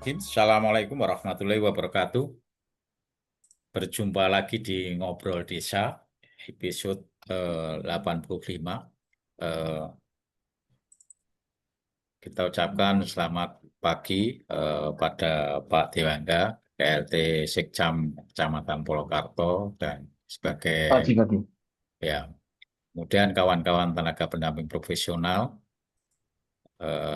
Bismillahirrahmanirrahim. Assalamualaikum warahmatullahi wabarakatuh. Berjumpa lagi di Ngobrol Desa, episode 85. Eh, kita ucapkan selamat pagi pada Pak Dewangga, PLT Sekcam Kecamatan Polokarto, dan sebagai Pagi. ya, kemudian kawan-kawan tenaga pendamping profesional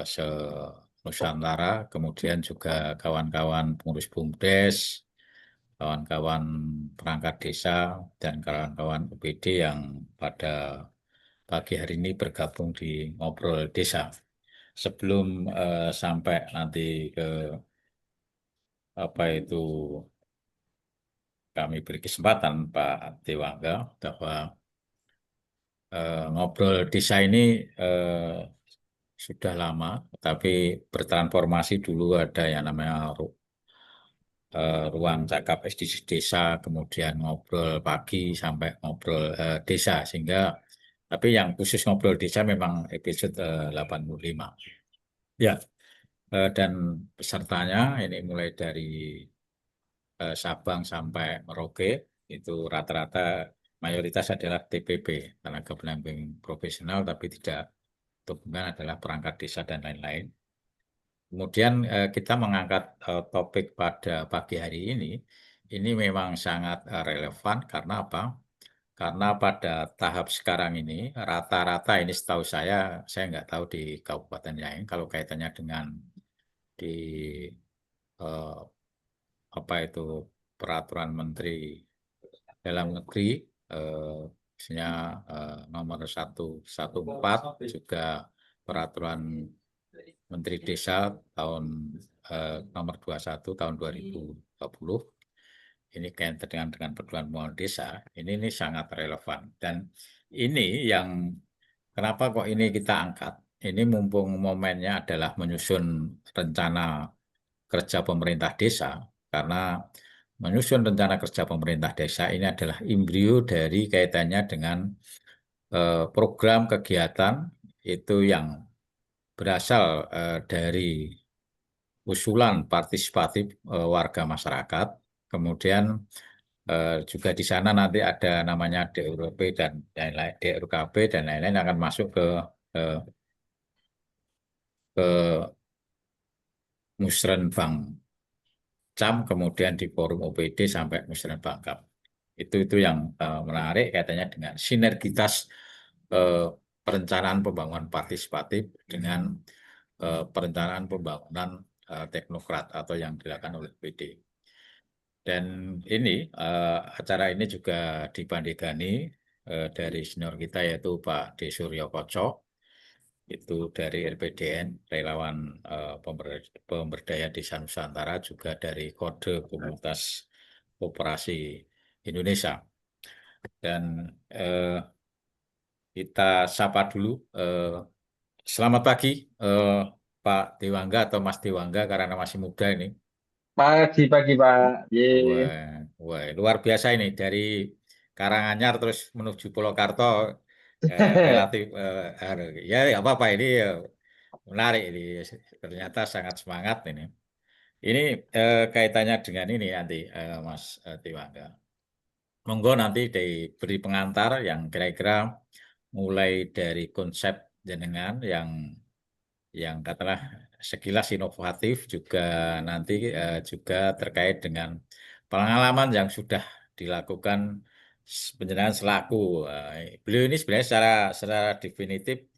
se-Nusantara, kemudian juga kawan-kawan pengurus BUMDes, kawan-kawan perangkat desa, dan kawan-kawan UPD yang pada pagi hari ini bergabung di Ngobrol Desa. Sebelum sampai nanti ke apa itu kami beri kesempatan Pak Dewangga bahwa Ngobrol Desa ini sudah lama, tapi bertransformasi. Dulu ada yang namanya ruang cakap SDGs desa, kemudian ngobrol pagi sampai ngobrol desa, sehingga tapi yang khusus ngobrol desa memang episode 85. Ya, dan pesertanya ini mulai dari Sabang sampai Merauke, itu rata-rata mayoritas adalah TPP, tenaga pendamping profesional, tapi tidak hubungan adalah perangkat desa dan lain-lain. Kemudian kita mengangkat topik pada pagi hari ini memang sangat relevan karena apa? Karena pada tahap sekarang ini rata-rata ini setahu saya nggak tahu di kabupaten lain kalau kaitannya dengan di eh, apa itu peraturan Menteri Dalam Negeri, misalnya nomor 114, juga peraturan Menteri Desa tahun nomor 21 tahun 2020, ini kaitan dengan perguruan pembangunan desa, ini sangat relevan. Dan ini yang kenapa kok ini kita angkat? Ini mumpung momennya adalah menyusun rencana kerja pemerintah desa, karena menyusun rencana kerja pemerintah desa ini adalah embrio dari kaitannya dengan program kegiatan itu yang berasal dari usulan partisipatif warga masyarakat. Kemudian juga di sana nanti ada namanya DURP dan lain-lain, DRKP dan lain-lain akan masuk eh, ke Musrenbang CAM, kemudian di forum OPD sampai Musrenbang CAM. Itu yang menarik kaitannya dengan sinergitas eh, perencanaan pembangunan partisipatif dengan perencanaan pembangunan teknokrat atau yang dilakukan oleh PD. Dan ini acara ini juga dibandingani dari senior kita yaitu Pak D. Suryo Koco, itu dari RPDN, Relawan Pemberdaya Desa Nusantara, juga dari Kode Komunitas Koperasi Indonesia. Dan kita sapa dulu. Selamat pagi, Pak Dewangga atau Mas Dewangga karena masih muda ini. Pagi, Pak. Wah, wah, luar biasa ini dari Karanganyar terus menuju Purwokarto, relatif ya ya apa-apa ini menarik ini, ternyata sangat semangat ini. Ini kaitannya dengan ini nanti Mas Dewangga. Monggo nanti diberi pengantar yang kira-kira mulai dari konsep jenengan yang katakanlah sekilas inovatif, juga nanti juga terkait dengan pengalaman yang sudah dilakukan penjenengan selaku beliau ini sebenarnya secara definitif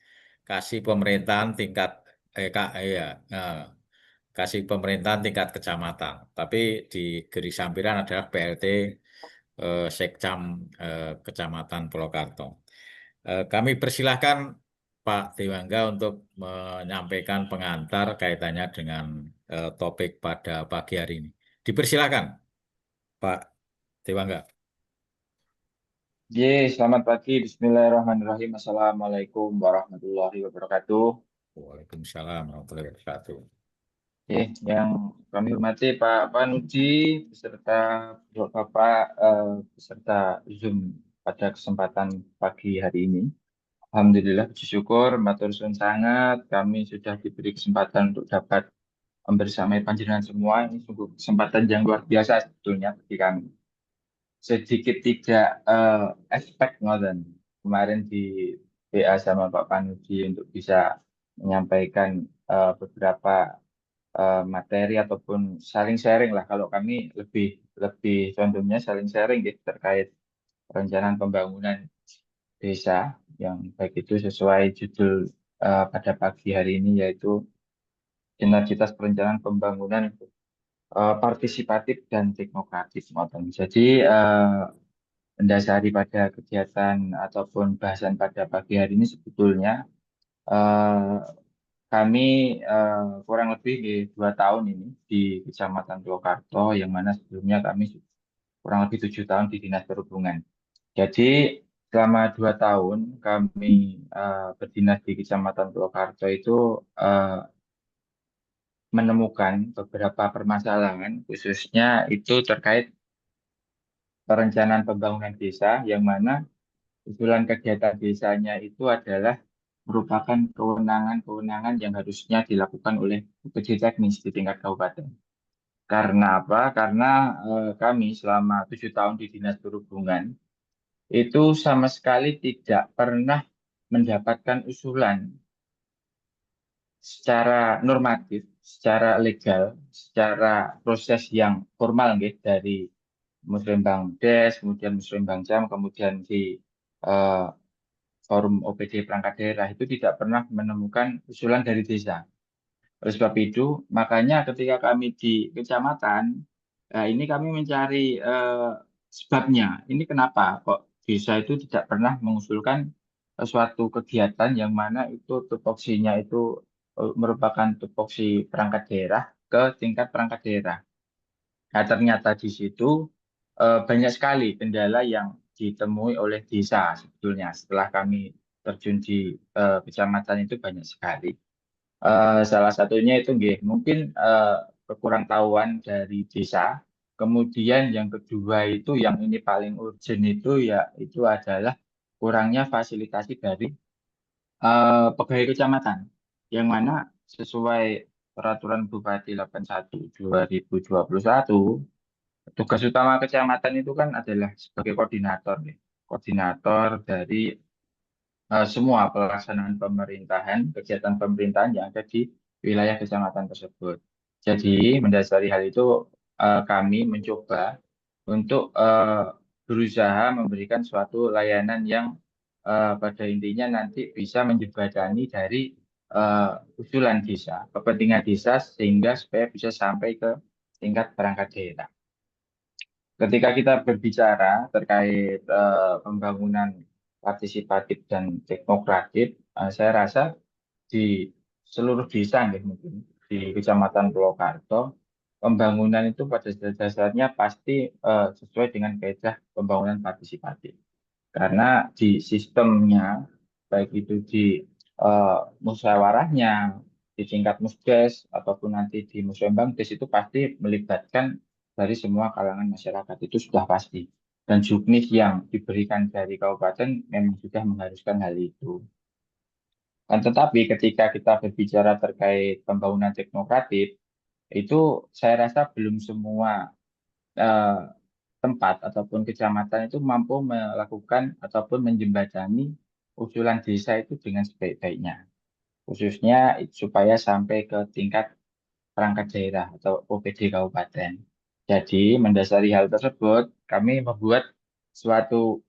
kasih pemerintahan tingkat ya, kasih pemerintahan tingkat kecamatan, tapi di garis sampiran adalah PLT Sekcam Kecamatan Purwokarto. Kami persilahkan Pak Dewangga untuk menyampaikan pengantar kaitannya dengan topik pada pagi hari ini. Dipersilakan, Pak Dewangga. Selamat pagi. Bismillahirrahmanirrahim. Assalamualaikum warahmatullahi wabarakatuh. Waalaikumsalam warahmatullahi wabarakatuh. Yang kami hormati Pak Panuji beserta Bapak beserta Zoom pada kesempatan pagi hari ini. Alhamdulillah, puji syukur, matur suwun sangat. Kami sudah diberi kesempatan untuk dapat membersamai panjenengan semua. Ini sungguh kesempatan yang luar biasa sebetulnya bagi kami. Sedikit tidak expect ngoten kemarin di PA sama Pak Panudi untuk bisa menyampaikan beberapa materi ataupun saling sharing lah. Kalau kami lebih lebih contohnya saling sharing gitu terkait perencanaan pembangunan desa yang baik itu sesuai judul pada pagi hari ini yaitu sinergitas perencanaan pembangunan partisipatif dan teknokratis. Ngoten. Jadi mendasari pada kegiatan ataupun bahasan pada pagi hari ini sebetulnya eh, kami kurang lebih di 2 tahun ini di Kecamatan Purwokarto, yang mana sebelumnya kami kurang lebih 7 tahun di Dinas Perhubungan. Jadi selama 2 tahun kami berdinas di Kecamatan Purwokarto itu eh, menemukan beberapa permasalahan, khususnya itu terkait perencanaan pembangunan desa, yang mana usulan kegiatan desanya itu adalah merupakan kewenangan-kewenangan yang harusnya dilakukan oleh UPJ teknis di tingkat kabupaten. Karena apa? Karena kami selama 7 tahun di Dinas Perhubungan itu sama sekali tidak pernah mendapatkan usulan secara normatif, secara legal, secara proses yang formal nggih, dari Musrembang Des, kemudian Musrembang Jam, kemudian di eh, forum OPD perangkat daerah itu tidak pernah menemukan usulan dari desa. Oleh sebab itu, makanya ketika kami di kecamatan, ini kami mencari sebabnya. Ini kenapa kok desa itu tidak pernah mengusulkan suatu kegiatan yang mana itu tupoksinya itu merupakan tupoksi perangkat daerah ke tingkat perangkat daerah. Nah, ternyata di situ banyak sekali kendala yang ditemui oleh desa sebetulnya. Setelah kami terjun di kecamatan itu banyak sekali. Salah satunya itu nggih, mungkin kekurang tahuan dari desa. Kemudian yang kedua itu yang ini paling urgent itu ya itu adalah kurangnya fasilitasi dari pegawai kecamatan, yang mana sesuai peraturan Bupati 81 2021, tugas utama kecamatan itu kan adalah sebagai koordinator nih. Koordinator dari semua pelaksanaan pemerintahan, kegiatan pemerintahan yang ada di wilayah kecamatan tersebut. Jadi, mendasari hal itu, kami mencoba untuk berusaha memberikan suatu layanan yang pada intinya nanti bisa menjembatani dari usulan desa, kepentingan desa, sehingga supaya bisa sampai ke tingkat perangkat daerah. Ketika kita berbicara terkait pembangunan partisipatif dan teknokratif, saya rasa di seluruh desa nih mungkin di Kecamatan Purwokarto, pembangunan itu pada dasarnya pasti sesuai dengan kaidah pembangunan partisipatif. Karena di sistemnya, baik itu di musyawarahnya, di tingkat musdes, ataupun nanti di musrembang des itu pasti melibatkan dari semua kalangan masyarakat, itu sudah pasti. Dan juknis yang diberikan dari kabupaten memang sudah mengharuskan hal itu. Tetapi ketika kita berbicara terkait pembangunan teknokratif, itu saya rasa belum semua eh, tempat ataupun kecamatan itu mampu melakukan ataupun menjembatani usulan desa itu dengan sebaik-baiknya. Khususnya supaya sampai ke tingkat perangkat daerah atau OPD kabupaten. Jadi mendasari hal tersebut, kami membuat suatu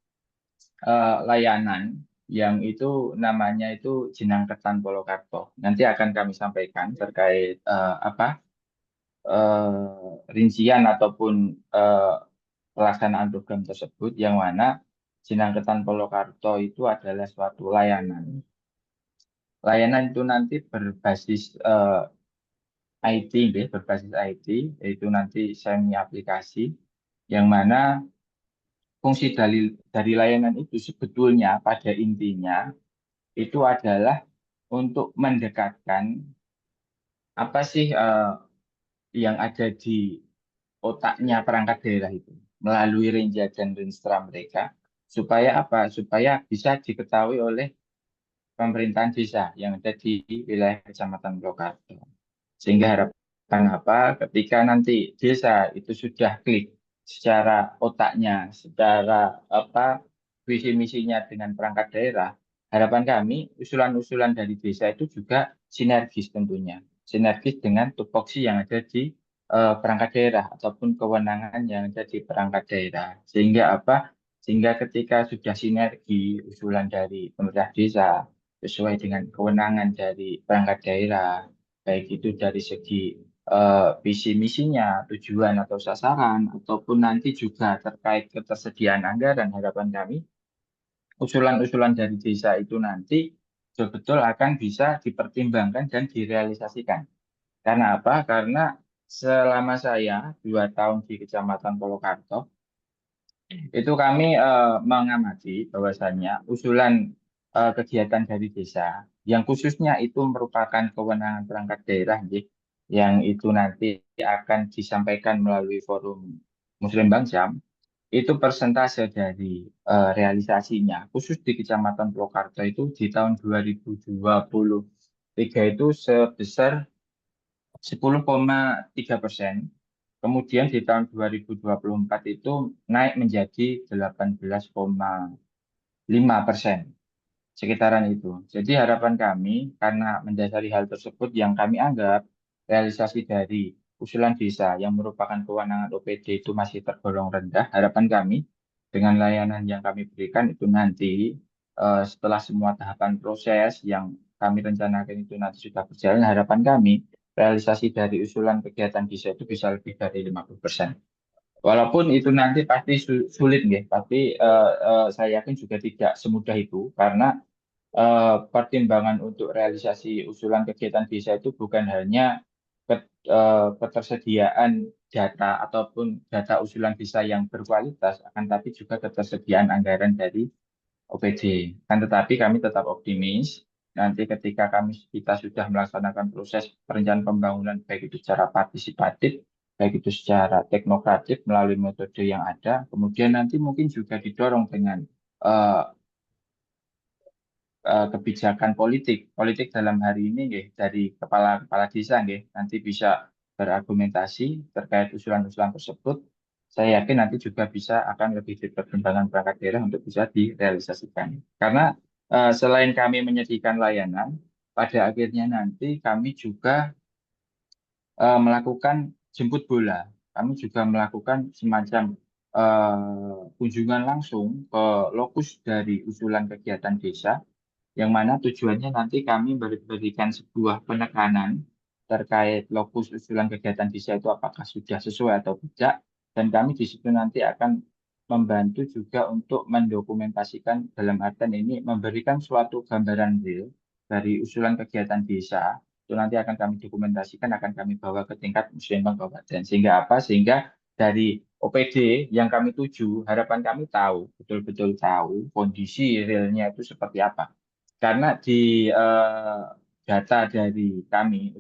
layanan yang itu namanya itu Jenang Ketan Polokarto. Nanti akan kami sampaikan terkait apa rincian ataupun eh, pelaksanaan program tersebut, yang mana Jenang Ketan Polokarto itu adalah suatu layanan. Layanan itu nanti berbasis IT, deh, berbasis IT, yaitu nanti semi aplikasi, yang mana fungsi dari layanan itu sebetulnya pada intinya itu adalah untuk mendekatkan apa sih yang ada di otaknya perangkat daerah itu melalui rinjia dan rinstra mereka, supaya apa? Supaya bisa diketahui oleh pemerintahan desa yang ada di wilayah Kecamatan Purwokarto. Sehingga harapannya Kenapa? Ketika nanti desa itu sudah klik secara otaknya, secara apa visi misinya dengan perangkat daerah, harapan kami usulan-usulan dari desa itu juga sinergis tentunya, sinergis dengan tupoksi yang ada di perangkat daerah ataupun kewenangan yang ada di perangkat daerah. Sehingga apa? Sehingga ketika sudah sinergi usulan dari pemerintah desa sesuai dengan kewenangan dari perangkat daerah, baik itu dari segi visi misinya, tujuan atau sasaran, ataupun nanti juga terkait ketersediaan anggaran, harapan kami usulan-usulan dari desa itu nanti betul-betul akan bisa dipertimbangkan dan direalisasikan. Karena apa? Karena selama saya 2 tahun di Kecamatan Polokarto, itu kami mengamati bahwasannya usulan kegiatan dari desa yang khususnya itu merupakan kewenangan perangkat daerah, nggih, yang itu nanti akan disampaikan melalui forum Muslim Bangsa, itu persentase dari realisasinya khusus di Kecamatan Purwokarto itu di tahun 2023 itu sebesar 10,3%. Kemudian di tahun 2024 itu naik menjadi 18,5%, sekitaran itu. Jadi harapan kami karena mendasari hal tersebut yang kami anggap realisasi dari usulan desa yang merupakan kewenangan OPD itu masih tergolong rendah, harapan kami dengan layanan yang kami berikan itu nanti setelah semua tahapan proses yang kami rencanakan itu nanti sudah berjalan, harapan kami realisasi dari usulan kegiatan desa itu bisa lebih dari 50%. Walaupun itu nanti pasti sulit, nggih, tapi saya yakin juga tidak semudah itu karena pertimbangan untuk realisasi usulan kegiatan desa itu bukan hanya ketersediaan data ataupun data usulan desa yang berkualitas, akan tapi juga ketersediaan anggaran dari OPD. Kan tetapi kami tetap optimis nanti ketika kita sudah melaksanakan proses perencanaan pembangunan baik itu secara partisipatif, baik itu secara teknokratik melalui metode yang ada, kemudian nanti mungkin juga didorong dengan eh, kebijakan politik. Politik dalam hari ini nggih, dari kepala-kepala desa nggih, nanti bisa berargumentasi terkait usulan-usulan tersebut. Saya yakin nanti juga bisa akan lebih dipertimbangkan perangkat daerah untuk bisa direalisasikan. Karena selain kami menyediakan layanan, pada akhirnya nanti kami juga melakukan jemput bola. Kami juga melakukan semacam kunjungan langsung ke lokus dari usulan kegiatan desa yang mana tujuannya nanti kami berikan sebuah penekanan terkait lokus usulan kegiatan desa itu apakah sudah sesuai atau tidak, dan kami di situ nanti akan membantu juga untuk mendokumentasikan dalam artian ini memberikan suatu gambaran real dari usulan kegiatan desa itu nanti akan kami dokumentasikan, akan kami bawa ke tingkat muslimbang kabupaten sehingga apa? Sehingga dari OPD yang kami tuju, harapan kami tahu, betul-betul tahu kondisi realnya itu seperti apa. Karena di data dari kami,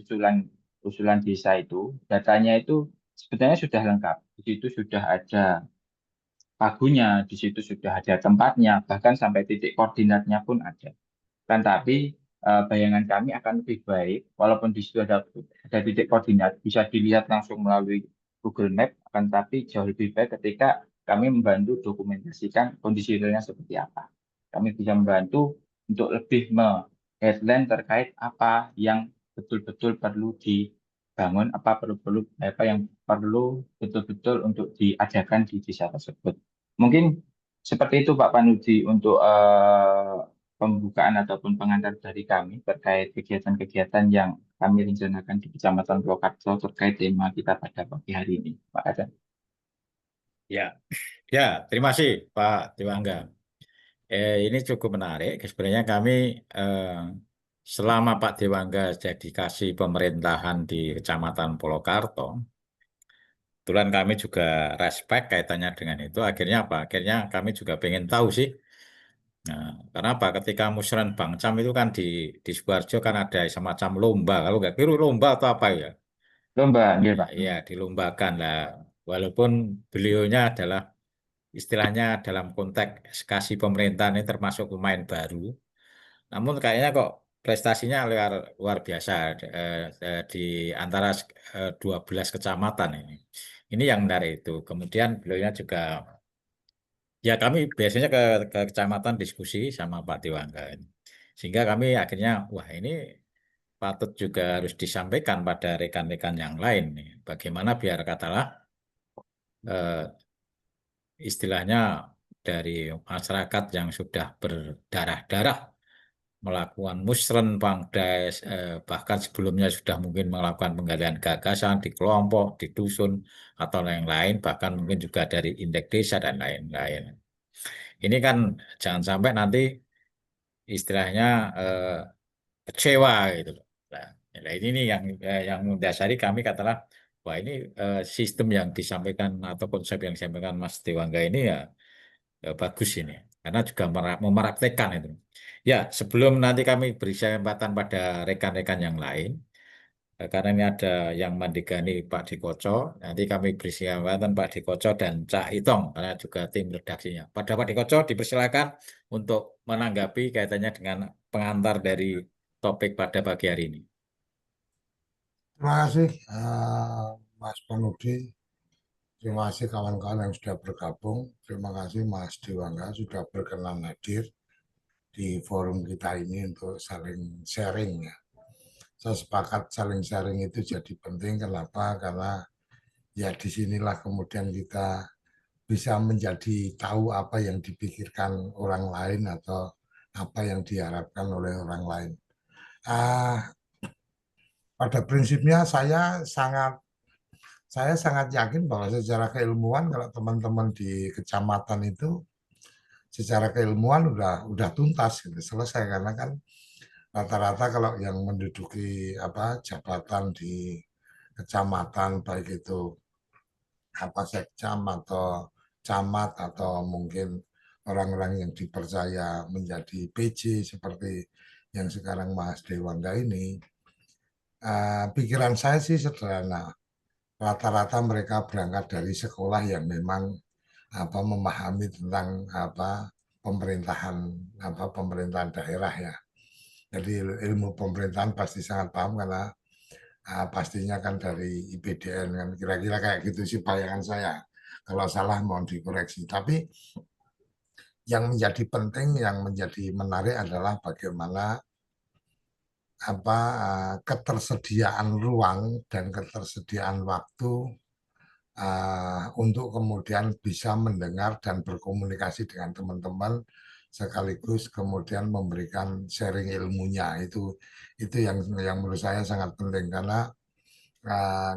usulan desa itu, datanya itu sebenarnya sudah lengkap. Di situ sudah ada pagunya, di situ sudah ada tempatnya, bahkan sampai titik koordinatnya pun ada. Kan tapi bayangan kami akan lebih baik, walaupun di situ ada titik koordinat, bisa dilihat langsung melalui Google Map, akan tapi jauh lebih baik ketika kami membantu dokumentasikan kondisi realnya seperti apa. Kami bisa membantu untuk lebih headline terkait apa yang betul-betul perlu dibangun, apa yang perlu betul-betul untuk diadakan di desa tersebut. Mungkin seperti itu Pak Panudi untuk pembukaan ataupun pengantar dari kami terkait kegiatan-kegiatan yang kami rencanakan di Kecamatan Purwokarto terkait tema kita pada pagi hari ini, Pak Adam. Ya, ya, terima kasih Pak Dewangga. Ini cukup menarik. Sebenarnya kami eh, selama Pak Dewangga jadi kasih pemerintahan di Kecamatan Polokarto, kebetulan kami juga respect kaitannya dengan itu. Akhirnya apa? Akhirnya kami juga pengen tahu sih. Nah, karena apa? Ketika musren Bang Cam itu kan di Sidoarjo kan ada semacam lomba. Kalau nggak keliru lomba atau apa ya? Lomba, ya Pak. Ya, dilombakan lah. Walaupun beliaunya adalah istilahnya dalam konteks kasih pemerintahan ini termasuk pemain baru. Namun kayaknya kok prestasinya luar luar biasa di antara 12 kecamatan ini. Ini yang menarik itu. Kemudian beliaunya juga, ya kami biasanya ke kecamatan diskusi sama Pak Dewangga ini. Sehingga kami akhirnya, wah ini patut juga harus disampaikan pada rekan-rekan yang lain nih. Bagaimana biar katalah eh, istilahnya dari masyarakat yang sudah berdarah-darah melakukan musren, Bangdes, bahkan sebelumnya sudah mungkin melakukan penggalian gagasan di kelompok, di dusun, atau lain-lain, bahkan mungkin juga dari indeks desa dan lain-lain. Ini kan jangan sampai nanti istilahnya kecewa gitu loh. Nah, ini nih yang mendasari kami katalah, wah ini sistem yang disampaikan atau konsep yang disampaikan Mas Dewangga ini ya bagus ini karena juga mempraktekkan itu. Ya, sebelum nanti kami beri kesempatan pada rekan-rekan yang lain, karena ini ada yang mandigani Pak Dikoco, nanti kami beri kesempatan Pak Dikoco dan Cak Itong karena juga tim redaksinya. Pada Pak Dikoco dipersilakan untuk menanggapi kaitannya dengan pengantar dari topik pada pagi hari ini. Terima kasih Mas Panudi, terima kasih kawan-kawan yang sudah bergabung, terima kasih Mas Dewangga sudah berkenan hadir di forum kita ini untuk saling sharing ya. Saya sepakat saling sharing itu jadi penting. Kenapa? Karena ya disinilah kemudian kita bisa menjadi tahu apa yang dipikirkan orang lain atau apa yang diharapkan oleh orang lain. Pada prinsipnya saya sangat yakin bahwa secara keilmuan kalau teman-teman di kecamatan itu secara keilmuan udah tuntas gitu, selesai karena kan rata-rata kalau yang menduduki apa jabatan di kecamatan baik itu apa sekcam atau camat atau mungkin orang-orang yang dipercaya menjadi PJ seperti yang sekarang Mas Dewangga ini, pikiran saya sih sederhana. Rata-rata mereka berangkat dari sekolah yang memang apa memahami tentang apa pemerintahan daerah ya. Jadi ilmu pemerintahan pasti sangat paham karena pastinya kan dari IPDN kan kira-kira kayak gitu sih bayangan saya. Kalau salah mohon dikoreksi. Tapi yang menjadi penting, yang menjadi menarik adalah bagaimana apa ketersediaan ruang dan ketersediaan waktu untuk kemudian bisa mendengar dan berkomunikasi dengan teman-teman sekaligus kemudian memberikan sharing ilmunya itu yang menurut saya sangat penting karena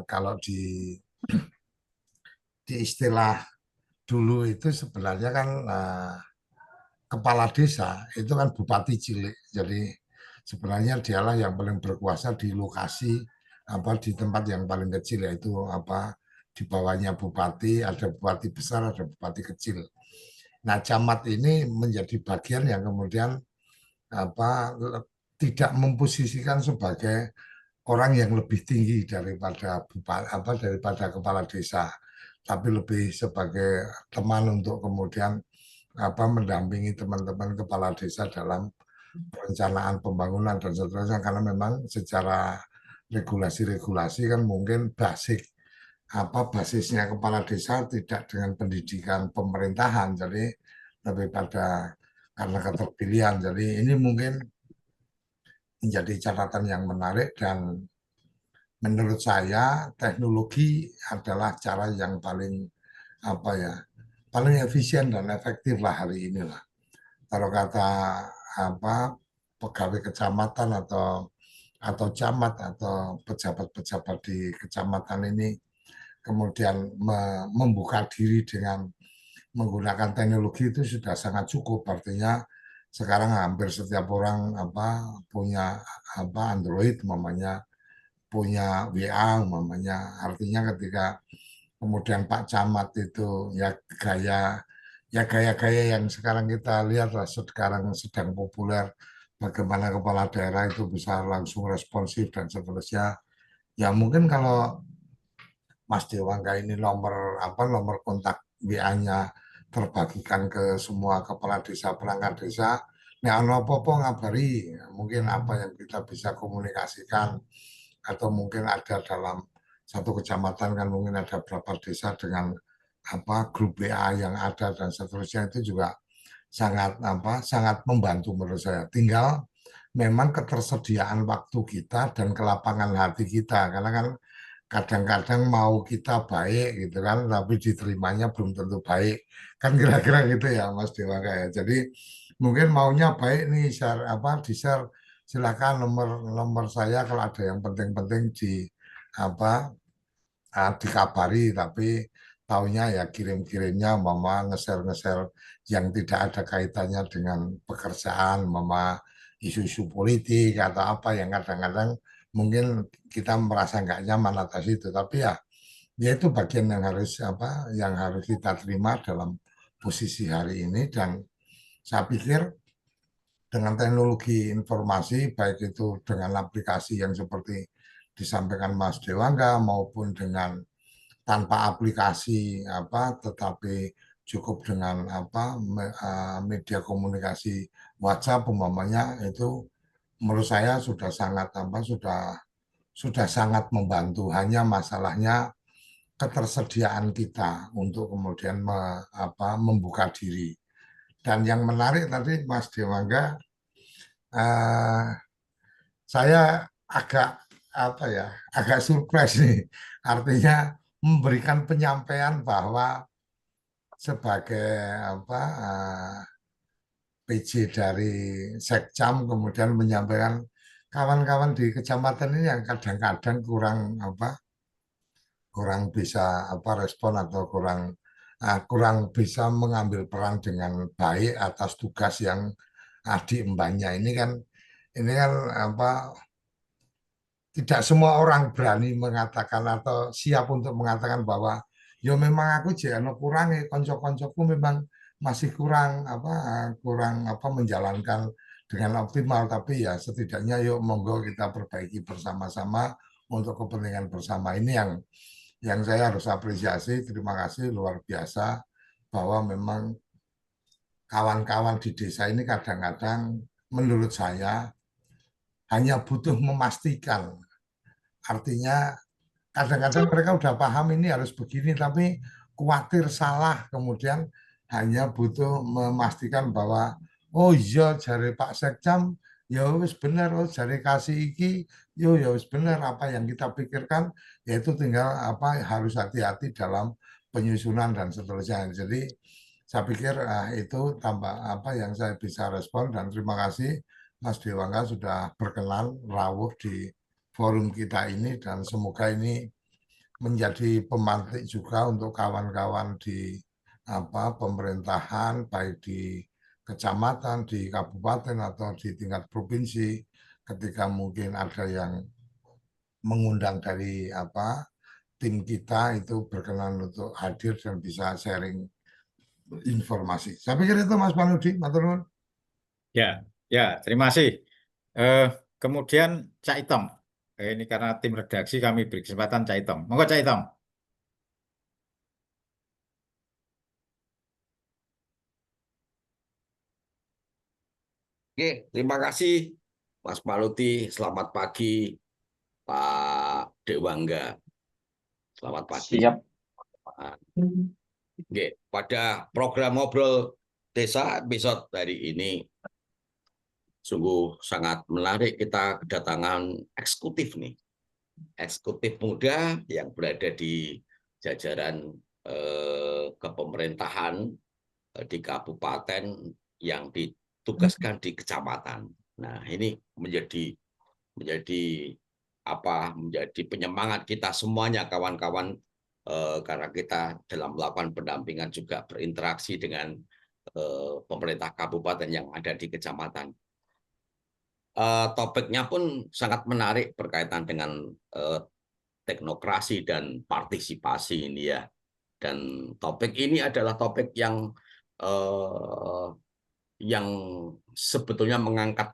kalau di istilah dulu itu sebenarnya kan kepala desa itu kan bupati cilik jadi sebenarnya dialah yang paling berkuasa di lokasi apa di tempat yang paling kecil yaitu apa di bawahnya bupati, ada bupati besar, ada bupati kecil. Nah, camat ini menjadi bagian yang kemudian apa tidak memposisikan sebagai orang yang lebih tinggi daripada bupati apa daripada kepala desa, tapi lebih sebagai teman untuk kemudian apa mendampingi teman-teman kepala desa dalam perencanaan pembangunan dan seterusnya karena memang secara regulasi-regulasi kan mungkin basisnya kepala desa tidak dengan pendidikan pemerintahan jadi lebih pada karena keterpilihan jadi ini mungkin menjadi catatan yang menarik dan menurut saya teknologi adalah cara yang paling apa ya paling efisien dan efektif lah hari ini lah kalau kata apa pegawai kecamatan atau camat atau pejabat-pejabat di kecamatan ini kemudian membuka diri dengan menggunakan teknologi itu sudah sangat cukup. Artinya sekarang hampir setiap orang apa punya apa Android, mamanya punya WA, mamanya. Artinya ketika kemudian Pak Camat itu gaya-gaya yang sekarang kita lihat lah sekarang sedang populer bagaimana kepala daerah itu bisa langsung responsif dan seterusnya. Ya mungkin kalau Mas Dewangga ini nomor kontak WA-nya terbagikan ke semua kepala desa perangkat desa Nek ono apa-apa ngabari, mungkin apa yang kita bisa komunikasikan, atau mungkin ada dalam satu kecamatan kan mungkin ada berapa desa dengan apa grup WA yang ada dan seterusnya, itu juga sangat membantu menurut saya. Tinggal memang ketersediaan waktu kita dan kelapangan hati kita, karena kan kadang-kadang mau kita baik gitu kan, tapi diterimanya belum tentu baik. Kan kira-kira gitu ya Mas Dewa kayak. Jadi mungkin maunya baik nih, share apa di share, silakan nomor nomor saya kalau ada yang penting-penting di apa dikabari, tapi taunya ya kirim-kirimnya mama nge-share yang tidak ada kaitannya dengan pekerjaan, mama isu-isu politik atau apa yang kadang-kadang mungkin kita merasa nggak nyaman atas itu, tapi ya itu bagian yang harus yang harus kita terima dalam posisi hari ini. Dan saya pikir dengan teknologi informasi, baik itu dengan aplikasi yang seperti disampaikan Mas Dewangga maupun dengan tanpa aplikasi tetapi cukup dengan media komunikasi WhatsApp umpamanya, itu menurut saya sudah sangat sudah sangat membantu. Hanya masalahnya ketersediaan kita untuk kemudian membuka diri. Dan yang menarik tadi Mas Dewangga, eh, saya agak agak surprise nih, artinya memberikan penyampaian bahwa sebagai PJ dari Sekcam kemudian menyampaikan kawan-kawan di kecamatan ini yang kadang-kadang kurang bisa respon atau kurang bisa mengambil peran dengan baik atas tugas yang diembannya ini kan tidak semua orang berani mengatakan atau siap untuk mengatakan bahwa yo memang aku jangan kurang konco-koncoku memang masih kurang menjalankan dengan optimal, tapi ya setidaknya yuk monggo kita perbaiki bersama-sama untuk kepentingan bersama. Ini yang saya harus apresiasi, terima kasih luar biasa bahwa memang kawan-kawan di desa ini kadang-kadang menurut saya hanya butuh memastikan. Artinya kadang-kadang mereka udah paham ini harus begini, tapi khawatir salah, kemudian hanya butuh memastikan bahwa oh iya jari Pak Sekcam ya wis benar, oh jari kasih iki yo ya wis benar, apa yang kita pikirkan yaitu tinggal harus hati-hati dalam penyusunan dan seterusnya. Jadi saya pikir itu tambah yang saya bisa respon, dan terima kasih Mas Dewangga sudah berkenan rawuh di forum kita ini, dan semoga ini menjadi pemantik juga untuk kawan-kawan di pemerintahan baik di kecamatan, di kabupaten atau di tingkat provinsi, ketika mungkin ada yang mengundang dari tim kita itu berkenan untuk hadir dan bisa sharing informasi. Saya pikir itu Mas Panudi, matur nuwun. Ya, ya, terima kasih. Kemudian Cak Itong. Ini karena tim redaksi kami beri kesempatan Cak Itong. Monggo Cak Itong. Oke, terima kasih Mas Paluti. Selamat pagi Pak Dewangga. Selamat pagi. Siap. Oke, pada program ngobrol desa episode hari ini sungguh sangat menarik. Kita kedatangan eksekutif nih. Eksekutif muda yang berada di jajaran kepemerintahan di kabupaten yang ditugaskan di kecamatan. Nah, ini menjadi penyemangat kita semuanya kawan-kawan, karena kita dalam melakukan pendampingan juga berinteraksi dengan pemerintah kabupaten yang ada di kecamatan. Topiknya pun sangat menarik berkaitan dengan teknokrasi dan partisipasi ini ya. Dan topik ini adalah topik yang sebetulnya mengangkat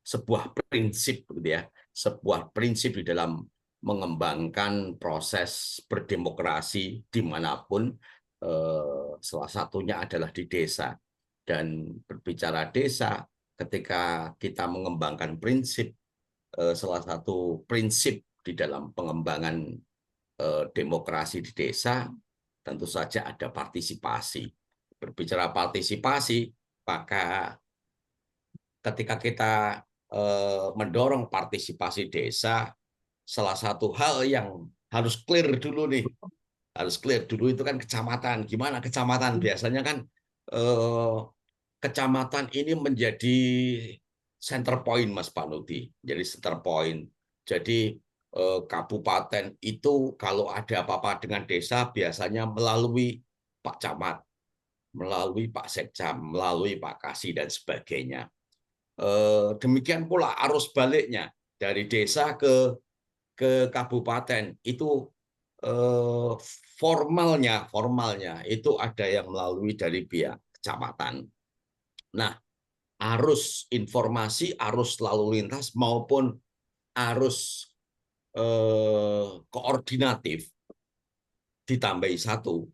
sebuah prinsip gitu ya, sebuah prinsip di dalam mengembangkan proses berdemokrasi dimanapun, salah satunya adalah di desa. Dan berbicara desa, ketika kita mengembangkan prinsip, salah satu prinsip di dalam pengembangan demokrasi di desa, tentu saja ada partisipasi. Berbicara partisipasi, maka ketika kita mendorong partisipasi desa, salah satu hal yang harus clear dulu nih, harus clear dulu itu kan kecamatan. Gimana kecamatan? Biasanya kan kecamatan ini menjadi center point, Mas Panuti. Jadi center point. Jadi kabupaten itu kalau ada apa-apa dengan desa biasanya melalui Pak Camat, melalui Pak Sekcam, melalui Pak Kasih dan sebagainya. Demikian pula arus baliknya dari desa ke kabupaten itu formalnya itu ada yang melalui dari pihak kecamatan. Nah, arus informasi, arus lalu lintas maupun arus koordinatif ditambahi satu,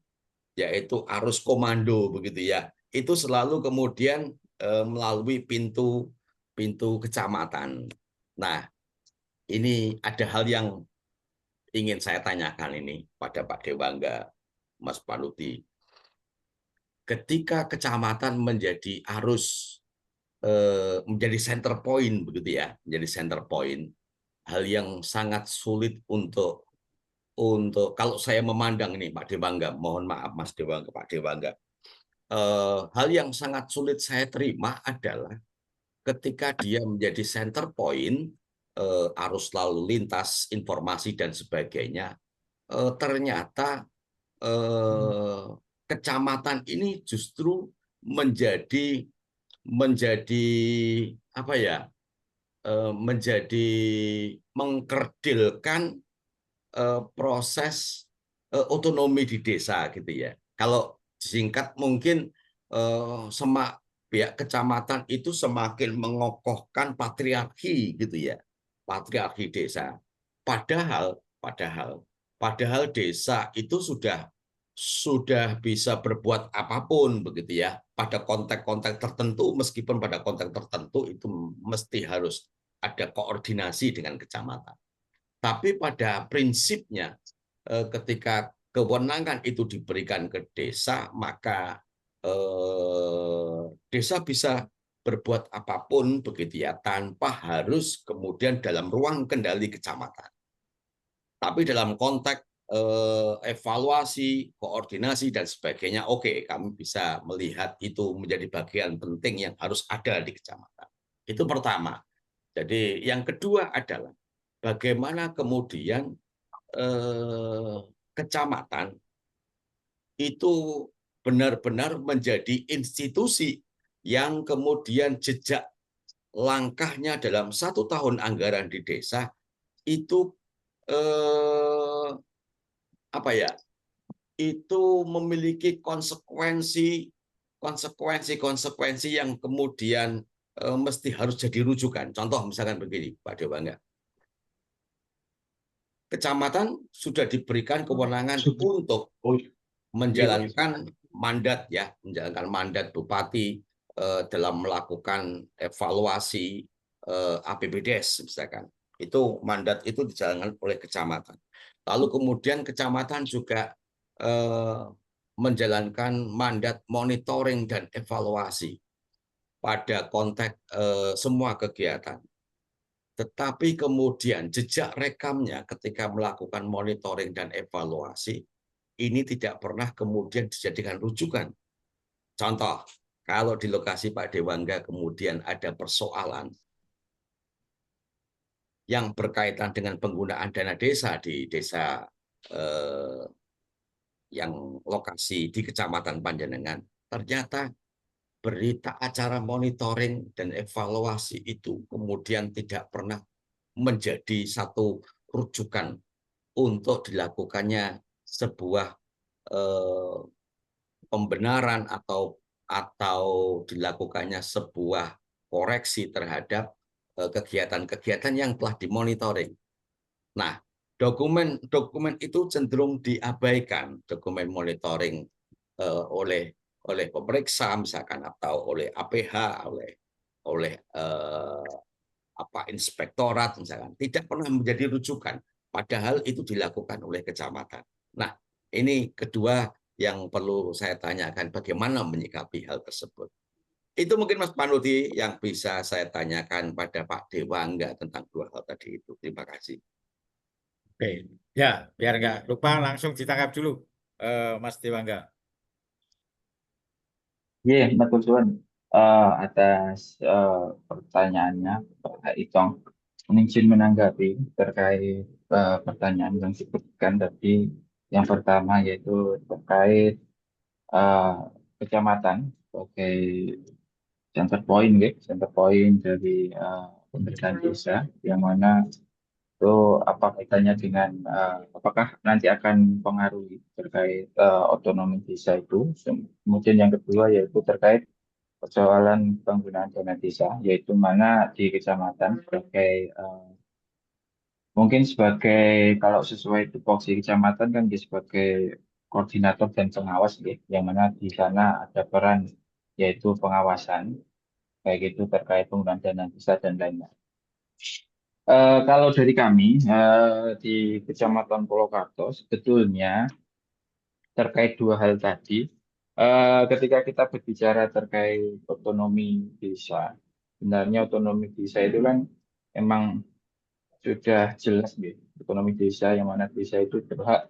yaitu arus komando begitu ya. Itu selalu kemudian melalui pintu kecamatan. Nah, ini ada hal yang ingin saya tanyakan ini pada Pak Dewangga, Mas Panuti. Ketika kecamatan menjadi menjadi center point begitu ya, menjadi center point, hal yang sangat sulit untuk kalau saya memandang ini Pak Dewangga, mohon maaf Mas Dewangga, Pak Dewangga, hal yang sangat sulit saya terima adalah ketika dia menjadi center point, arus lalu lintas, informasi dan sebagainya, ternyata kecamatan ini justru menjadi apa ya, menjadi mengkerdilkan proses otonomi di desa gitu ya. Kalau singkat mungkin pihak kecamatan itu semakin mengokohkan patriarki gitu ya, patriarki desa. Padahal desa itu sudah bisa berbuat apapun begitu ya, pada konteks-konteks tertentu, meskipun pada konteks tertentu itu mesti harus ada koordinasi dengan kecamatan. Tapi pada prinsipnya ketika kewenangan itu diberikan ke desa, maka desa bisa berbuat apapun begitu ya, tanpa harus kemudian dalam ruang kendali kecamatan. Tapi dalam konteks evaluasi, koordinasi dan sebagainya, oke, kami bisa melihat itu menjadi bagian penting yang harus ada di kecamatan. Itu pertama. Jadi yang kedua adalah bagaimana kemudian kecamatan itu benar-benar menjadi institusi yang kemudian jejak langkahnya dalam 1 tahun anggaran di desa itu apa ya? Itu memiliki konsekuensi yang kemudian mesti harus jadi rujukan. Contoh misalkan begini, Pak Dewangga. Kecamatan sudah diberikan kewenangan untuk menjalankan mandat ya, menjalankan mandat bupati dalam melakukan evaluasi APBDes misalkan. Itu mandat itu dijalankan oleh kecamatan. Lalu kemudian kecamatan juga menjalankan mandat monitoring dan evaluasi pada konteks semua kegiatan. Tetapi kemudian jejak rekamnya ketika melakukan monitoring dan evaluasi ini tidak pernah kemudian dijadikan rujukan. Contoh, kalau di lokasi Pak Dewangga kemudian ada persoalan yang berkaitan dengan penggunaan dana desa di desa yang lokasi di Kecamatan Panjenengan, ternyata berita acara monitoring dan evaluasi itu kemudian tidak pernah menjadi satu rujukan untuk dilakukannya sebuah pembenaran atau dilakukannya sebuah koreksi terhadap kegiatan-kegiatan yang telah dimonitoring. Nah, dokumen itu cenderung diabaikan, dokumen monitoring oleh pemeriksa misalkan atau oleh APH, oleh oleh inspektorat misalkan, tidak pernah menjadi rujukan, padahal itu dilakukan oleh kecamatan. Nah, ini kedua yang perlu saya tanyakan, bagaimana menyikapi hal tersebut. Itu mungkin Mas Panudi yang bisa saya tanyakan pada Pak Dewangga tentang dua hal tadi itu. Terima kasih. Oke, ya biar nggak lupa langsung ditangkap dulu, Mas Dewangga. Iya, betul Tuan. Atas pertanyaannya, Pak Itong, izin menanggapi terkait pertanyaan yang disebutkan tadi. Yang pertama yaitu terkait eh, kecamatan sebagai center point, center point dari pemerintahan desa, yang mana itu apa kaitannya dengan apakah nanti akan mempengaruhi terkait otonomi desa itu. Kemudian yang kedua yaitu terkait persoalan penggunaan dana desa, yaitu mana di kecamatan sebagai mungkin sebagai kalau sesuai tupoksi kecamatan kan dia sebagai koordinator dan pengawas, yang mana di sana ada peran yaitu pengawasan, baik itu terkait penggunaan dana desa dan lainnya. Kalau dari kami di Kecamatan Purwokerto sebetulnya terkait dua hal tadi, ketika kita berbicara terkait otonomi desa, sebenarnya otonomi desa itu kan emang sudah jelas, otonomi desa yang mana desa itu berhak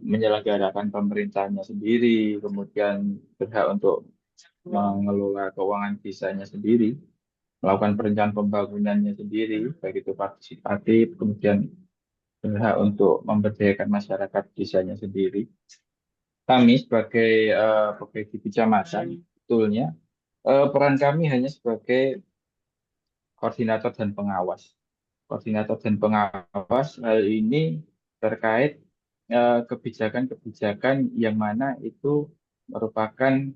menyelenggarakan pemerintahnya sendiri, kemudian berhak untuk mengelola keuangan desanya sendiri, melakukan perencanaan pembangunannya sendiri, baik itu partisipatif, kemudian berhak untuk memberdayakan masyarakat desanya sendiri. Kami sebagai pegawai di kecamatan, betulnya peran kami hanya sebagai koordinator dan pengawas. Koordinator dan pengawas hal ini terkait kebijakan-kebijakan yang mana itu merupakan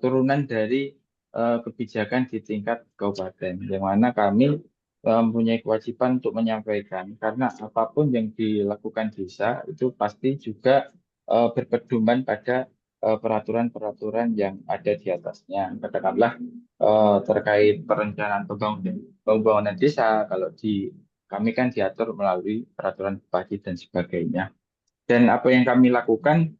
turunan dari kebijakan di tingkat kabupaten, yang mana kami mempunyai kewajiban untuk menyampaikan, karena apapun yang dilakukan desa itu pasti juga berpedoman pada peraturan-peraturan yang ada di atasnya. Katakanlah terkait perencanaan pembangunan desa, kalau di kami kan diatur melalui peraturan bupati dan sebagainya. Dan apa yang kami lakukan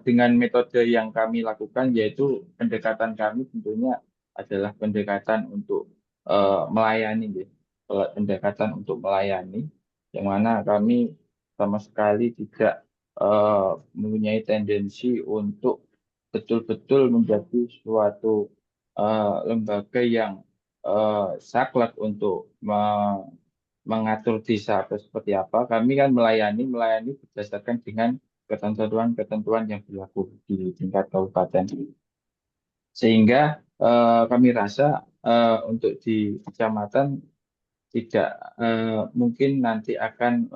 dengan metode yang kami lakukan, yaitu pendekatan kami tentunya adalah pendekatan untuk melayani, pendekatan untuk melayani, yang mana kami sama sekali tidak mempunyai tendensi untuk betul-betul menjadi suatu lembaga yang saklek untuk mengatur desa atau seperti apa. Kami kan melayani berdasarkan dengan ketentuan-ketentuan yang berlaku di tingkat kabupaten. Sehingga kami rasa untuk di kecamatan tidak mungkin nanti akan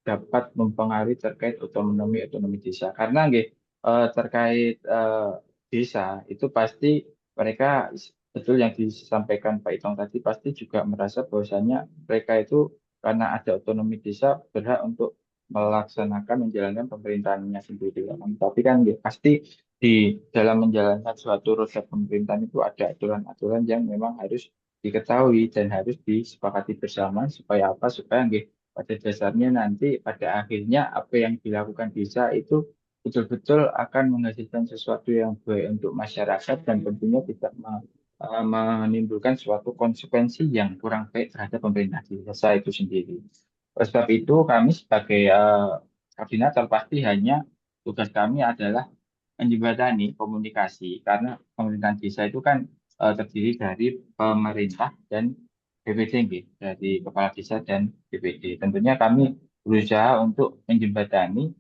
dapat mempengaruhi terkait otonomi desa, karena terkait desa itu pasti mereka, betul yang disampaikan Pak Itong tadi, pasti juga merasa bahwasanya mereka itu karena ada otonomi desa berhak untuk melaksanakan menjalankan pemerintahannya sendiri. Tapi kan pasti di dalam menjalankan suatu roda pemerintahan itu ada aturan-aturan yang memang harus diketahui dan harus disepakati bersama, supaya apa? Supaya pada dasarnya nanti pada akhirnya apa yang dilakukan desa itu betul-betul akan menghasilkan sesuatu yang baik untuk masyarakat, dan tentunya tidak menimbulkan suatu konsekuensi yang kurang baik terhadap pemerintah desa itu sendiri. Oleh sebab itu kami sebagai koordinator pasti hanya tugas kami adalah menjembatani komunikasi, karena pemerintahan desa itu kan terdiri dari pemerintah dan BPD, dari kepala desa dan BPD. Tentunya kami berusaha untuk menjembatani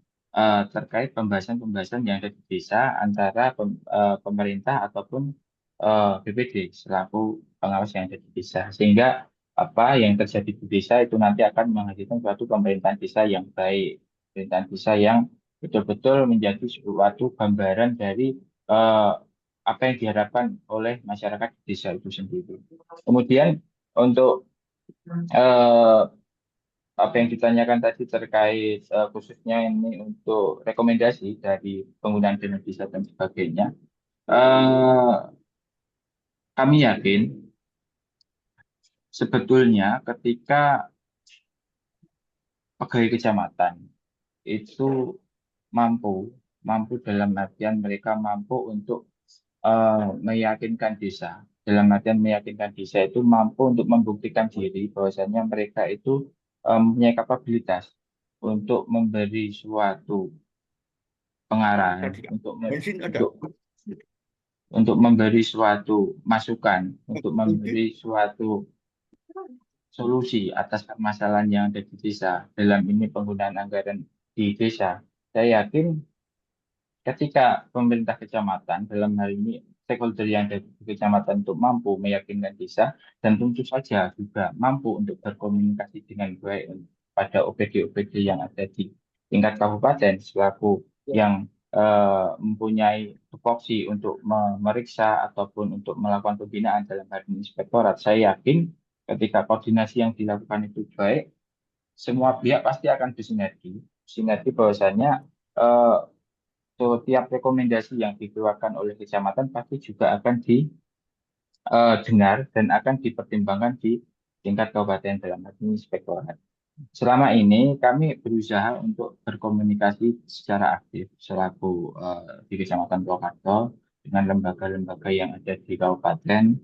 terkait pembahasan-pembahasan yang ada di desa antara pemerintah ataupun BPD selaku pengawas yang ada di desa, sehingga apa yang terjadi di desa itu nanti akan menghasilkan suatu pemerintahan desa yang baik, pemerintahan desa yang betul-betul menjadi suatu gambaran dari apa yang diharapkan oleh masyarakat desa itu sendiri. Kemudian untuk eh, apa yang ditanyakan tadi terkait khususnya ini untuk rekomendasi dari penggunaan dana desa dan sebagainya, Eh, Kami yakin sebetulnya ketika pegawai kecamatan itu mampu, mampu dalam artian mereka mampu untuk meyakinkan desa. Dalam artian meyakinkan desa itu mampu untuk membuktikan diri bahwasanya mereka itu mempunyai kapabilitas untuk memberi suatu pengarahan, Tadi untuk bensin ada. untuk memberi suatu masukan, untuk memberi suatu solusi atas permasalahan yang ada di desa. Dalam ini penggunaan anggaran di desa. Saya yakin ketika pemerintah kecamatan dalam hal ini stakeholder yang ada di kecamatan untuk mampu meyakinkan desa dan tentu saja juga mampu untuk berkomunikasi dengan baik pada OPD-OPD yang ada di tingkat kabupaten selaku yang mempunyai tupoksi untuk memeriksa ataupun untuk melakukan pembinaan dalam hal ini inspektorat. Saya yakin ketika koordinasi yang dilakukan itu baik, semua pihak pasti akan bersinergi. Sinergi bahwasanya eh, setiap rekomendasi yang dikeluarkan oleh kecamatan pasti juga akan didengar dan akan dipertimbangkan di tingkat kabupaten dalam hal ini inspektorat. Selama ini kami berusaha untuk berkomunikasi secara aktif selaku di Kecamatan Purwokerto dengan lembaga-lembaga yang ada di kabupaten,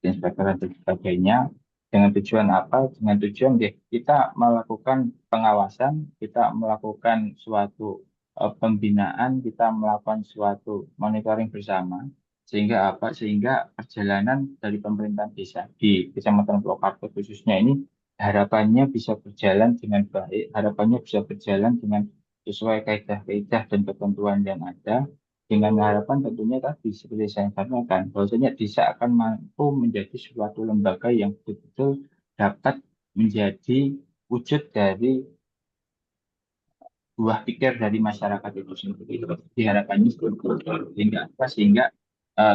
inspektorat dan sebagainya. Dengan tujuan apa? Dengan tujuan kita melakukan pengawasan, kita melakukan suatu pembinaan, kita melakukan suatu monitoring bersama. Sehingga apa? Sehingga perjalanan dari pemerintahan desa di Kecamatan Purwokerto khususnya ini harapannya bisa berjalan dengan baik, harapannya bisa berjalan dengan sesuai kaidah-kaidah dan ketentuan yang ada, dengan harapan tentunya tadi seperti saya sampaikan bahwasanya desa akan mampu menjadi suatu lembaga yang betul-betul dapat menjadi wujud dari buah pikir dari masyarakat itu sendiri. Diharapannya seperti itu. Sehingga apa? Sehingga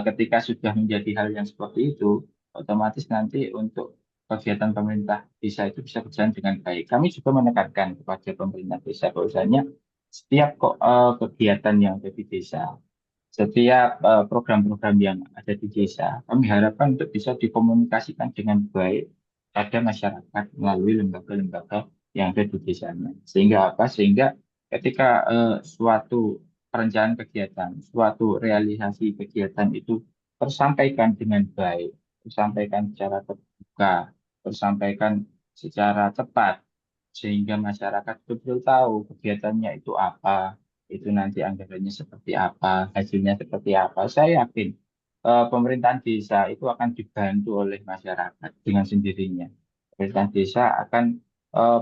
ketika sudah menjadi hal yang seperti itu, otomatis nanti untuk kegiatan pemerintah desa itu bisa berjalan dengan baik. Kami juga menekankan kepada pemerintah desa bahwasanya setiap kegiatan yang ada di desa, setiap program-program yang ada di desa, kami harapkan untuk bisa dikomunikasikan dengan baik pada masyarakat melalui lembaga-lembaga yang ada di desanya. Sehingga apa? Sehingga ketika suatu perencanaan kegiatan, suatu realisasi kegiatan itu tersampaikan dengan baik, tersampaikan secara terbuka, tersampaikan secara tepat, sehingga masyarakat betul-betul tahu kegiatannya itu apa, itu nanti anggarannya seperti apa, hasilnya seperti apa. Saya yakin pemerintahan desa itu akan dibantu oleh masyarakat dengan sendirinya. Pemerintahan desa akan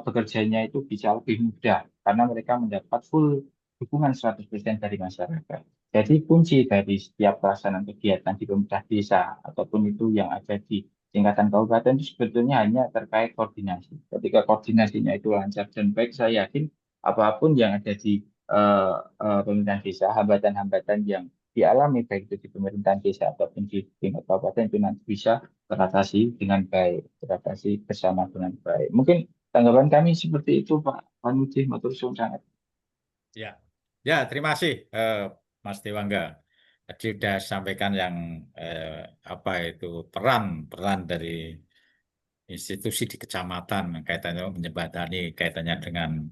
bekerjanya itu bisa lebih mudah karena mereka mendapat full dukungan 100% dari masyarakat. Jadi kunci dari setiap pelaksanaan kegiatan di pemerintah desa ataupun itu yang ada di tingkatan kabupaten itu sebetulnya hanya terkait koordinasi. Ketika koordinasinya itu lancar dan baik, saya yakin apapun yang ada di pemerintahan desa, hambatan-hambatan yang dialami baik itu di pemerintahan desa ataupun di tingkat kabupaten itu nanti bisa teratasi dengan baik, teratasi bersama dengan baik. Mungkin tanggapan kami seperti itu, Pak Panuji, matur suwun sangat. Ya, ya, terima kasih Mas Dewangga. Tadi sudah sampaikan yang apa itu peran dari institusi di kecamatan kaitannya menjembatani kaitannya dengan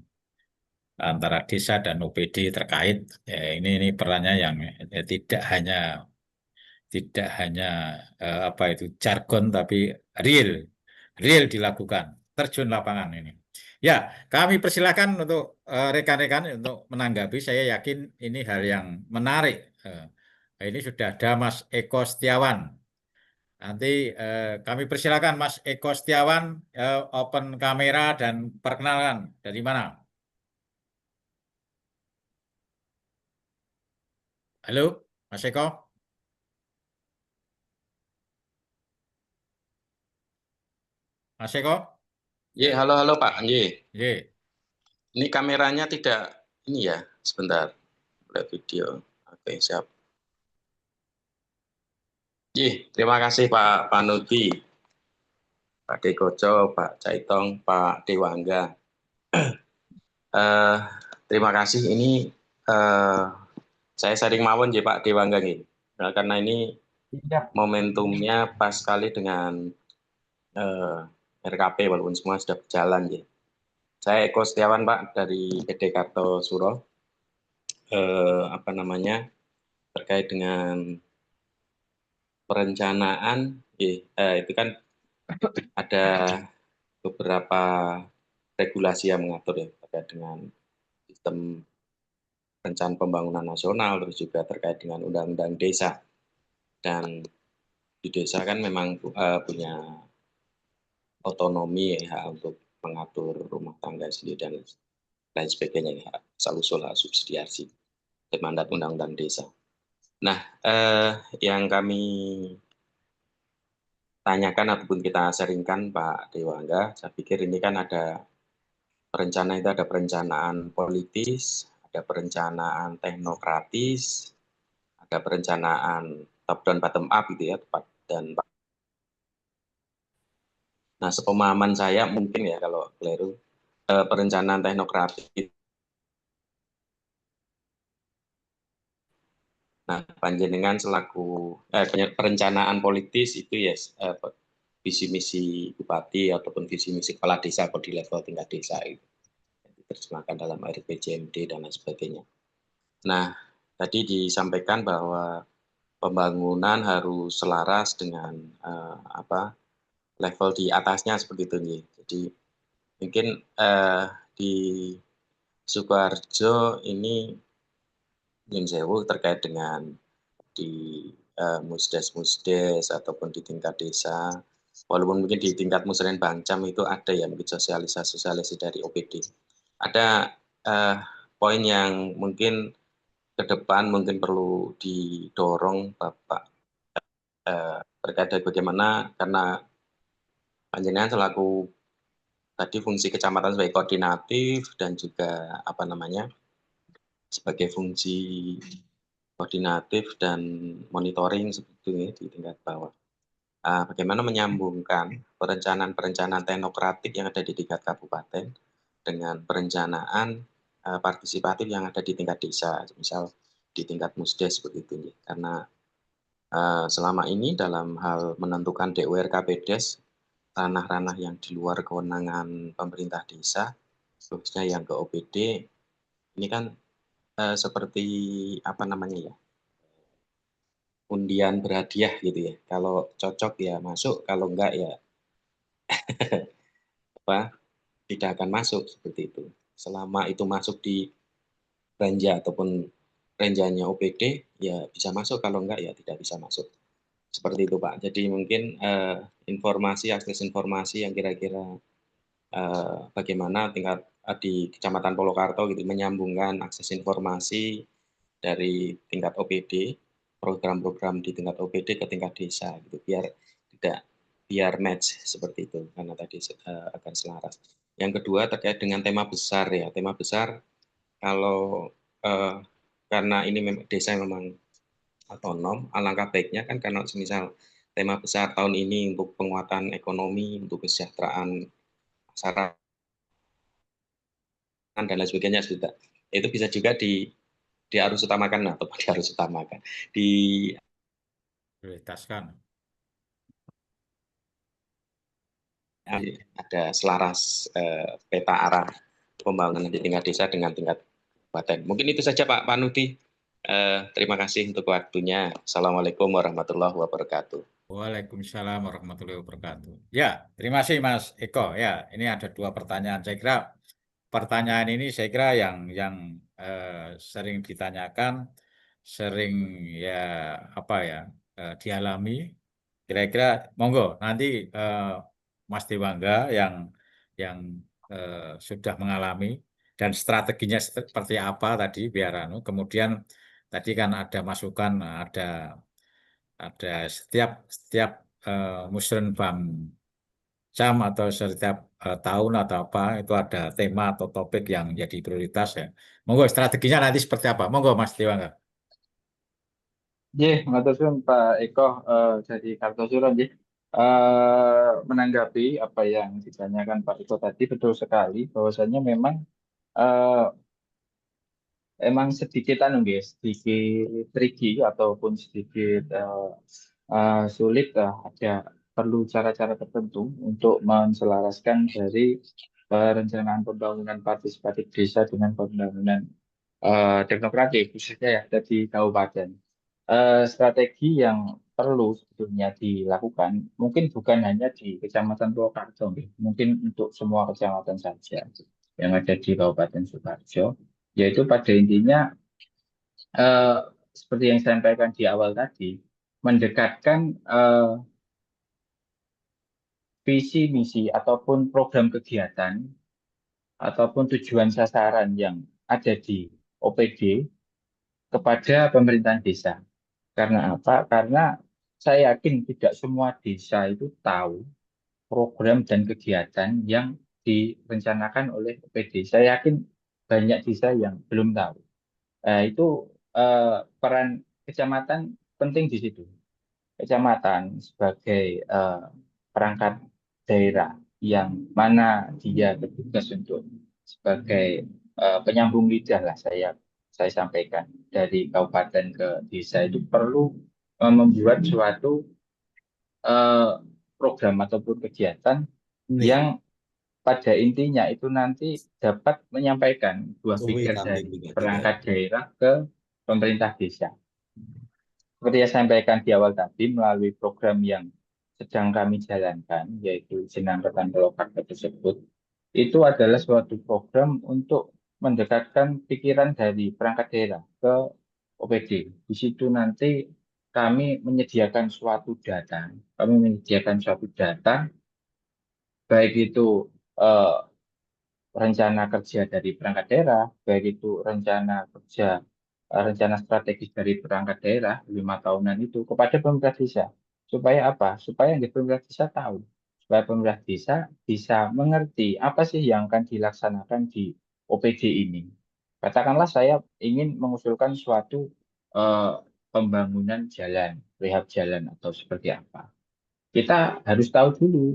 antara desa dan OPD terkait. Ini perannya yang tidak hanya apa itu jargon tapi real real dilakukan, terjun lapangan ini. Ya, kami persilahkan untuk rekan-rekan untuk menanggapi. Saya yakin ini hal yang menarik. Ini sudah ada Mas Eko Setiawan. Nanti kami persilakan Mas Eko Setiawan open kamera dan perkenalkan dari mana. Halo, Mas Eko. Mas Eko. Ye, halo Pak. Ye. Ye. Ini kameranya tidak ini ya, sebentar. Lihat video. Oke, siap. Ye, terima kasih Pak Panuti, Pak Dekoco, Pak Caitong, Pak Dewangga. Terima kasih. Ini saya sering mawon ya Pak Dewangga nih. Nah, karena ini Siap. momentumnya pas sekali dengan RKP walaupun semua sudah berjalan ya. Saya Eko Setiawan Pak dari PT Kartosuro. Apa namanya, terkait dengan perencanaan, itu kan ada beberapa regulasi yang mengatur ya terkait dengan sistem rencana pembangunan nasional, terus juga terkait dengan undang-undang desa. Dan di desa kan memang punya otonomi ya untuk mengatur rumah tangga sendiri dan lain sebagainya ya, asal-usul subsidiasi dan mandat undang-undang desa. Nah, yang kami tanyakan ataupun kita sharingkan Pak Dewangga, saya pikir ini kan ada perencanaan itu ada perencanaan politis, ada perencanaan teknokratis, ada perencanaan top down bottom up gitu ya, dan nah sepemahaman saya mungkin ya kalau keliru perencanaan teknokratis. Nah, panjenengan selaku perencanaan politis itu ya visi misi bupati ataupun visi misi kepala desa atau di level tingkat desa itu diterjemahkan dalam RPJMD dan lain sebagainya. Nah, tadi disampaikan bahwa pembangunan harus selaras dengan level di atasnya seperti itu nih. Jadi mungkin di Sukoharjo ini Nyun Sewu terkait dengan di musdes ataupun di tingkat desa, walaupun mungkin di tingkat musren Bangcam itu ada ya mungkin sosialisasi dari OPD. Ada poin yang mungkin ke depan mungkin perlu didorong Bapak terkait dengan bagaimana karena panjenengan selaku tadi fungsi kecamatan sebagai koordinatif dan juga apa namanya sebagai fungsi koordinatif dan monitoring sebetulnya di tingkat bawah. Bagaimana menyambungkan perencanaan teknokratik yang ada di tingkat kabupaten dengan perencanaan partisipatif yang ada di tingkat desa, misal di tingkat musdes seperti itu. Karena selama ini dalam hal menentukan DUR KPDes, ranah-ranah yang di luar kewenangan pemerintah desa, khususnya yang ke OPD, ini kan seperti apa namanya ya, undian berhadiah gitu ya. Kalau cocok ya masuk, kalau enggak ya apa tidak akan masuk seperti itu. Selama itu masuk di ranja ataupun renjanya OPD ya bisa masuk, kalau enggak ya tidak bisa masuk. Seperti itu Pak. Jadi mungkin akses informasi yang kira-kira bagaimana tingkat di Kecamatan Polokarto gitu menyambungkan akses informasi dari tingkat OPD, program-program di tingkat OPD ke tingkat desa gitu biar match seperti itu karena tadi akan selaras. Yang kedua terkait dengan tema besar ya, tema besar kalau karena ini desa memang otonom, alangkah baiknya kan karena misal tema besar tahun ini untuk penguatan ekonomi, untuk kesejahteraan masyarakat dan lain sebagainya sudah. Itu bisa juga harus utamakan atau harus utamakan prioritaskan. ada selaras peta arah pembangunan di tingkat desa dengan tingkat kabupaten. Mungkin itu saja Pak Panuti. Terima kasih untuk waktunya. Assalamualaikum warahmatullahi wabarakatuh. Waalaikumsalam warahmatullahi wabarakatuh. Ya, terima kasih Mas Eko. Ya, ini ada 2 pertanyaan. Saya kira pertanyaan ini yang sering ditanyakan, sering ya apa ya dialami. Kira-kira monggo nanti Mas Dewangga yang sudah mengalami dan strateginya seperti apa tadi biar kemudian tadi kan ada masukan ada setiap musrenbang jam atau setiap tahun atau apa itu ada tema atau topik yang jadi prioritas ya. Monggo strateginya nanti seperti apa? Monggo Mas Dewangga. Matur suwun Pak Eko dari Kartosuro nggih. Menanggapi apa yang ditanyakan Pak Eko tadi betul sekali bahwasanya memang eh, emang sedikit sedikit tricky ataupun sedikit sulit, ada perlu cara-cara tertentu untuk menselaraskan dari perencanaan pembangunan partisipatif desa dengan pembangunan teknokratik khususnya ya ada di kabupaten. Strategi yang perlu sebetulnya dilakukan mungkin bukan hanya di Kecamatan Purwokarto, mungkin untuk semua kecamatan saja yang ada di Kabupaten Sukoharjo, yaitu pada intinya eh, seperti yang saya sampaikan di awal tadi, mendekatkan visi misi ataupun program kegiatan ataupun tujuan sasaran yang ada di OPD kepada pemerintahan desa. Karena apa? Karena saya yakin tidak semua desa itu tahu program dan kegiatan yang direncanakan oleh OPD. Saya yakin banyak desa yang belum tahu. Itu peran kecamatan penting di situ. Kecamatan sebagai perangkat daerah yang mana dia bertugas untuk sebagai penyambung lidah lah saya sampaikan dari kabupaten ke desa itu perlu membuat suatu eh, program ataupun kegiatan Nih, yang pada intinya itu nanti dapat menyampaikan buah pikir dari perangkat daerah ke pemerintah desa. Seperti yang saya sampaikan di awal tadi, melalui program yang sedang kami jalankan, yaitu Jenang Ketan Purwokarto tersebut, itu adalah suatu program untuk mendekatkan pikiran dari perangkat daerah ke OPD. Di situ nanti kami menyediakan suatu data, baik itu eh, rencana kerja dari perangkat daerah, baik itu rencana strategis dari perangkat daerah 5 tahunan itu kepada pemerintah desa. Supaya apa? Supaya yang pemerintah desa tahu, supaya pemerintah desa bisa mengerti apa sih yang akan dilaksanakan di OPD ini. Katakanlah saya ingin mengusulkan suatu eh, pembangunan jalan, rehab jalan atau seperti apa. Kita harus tahu dulu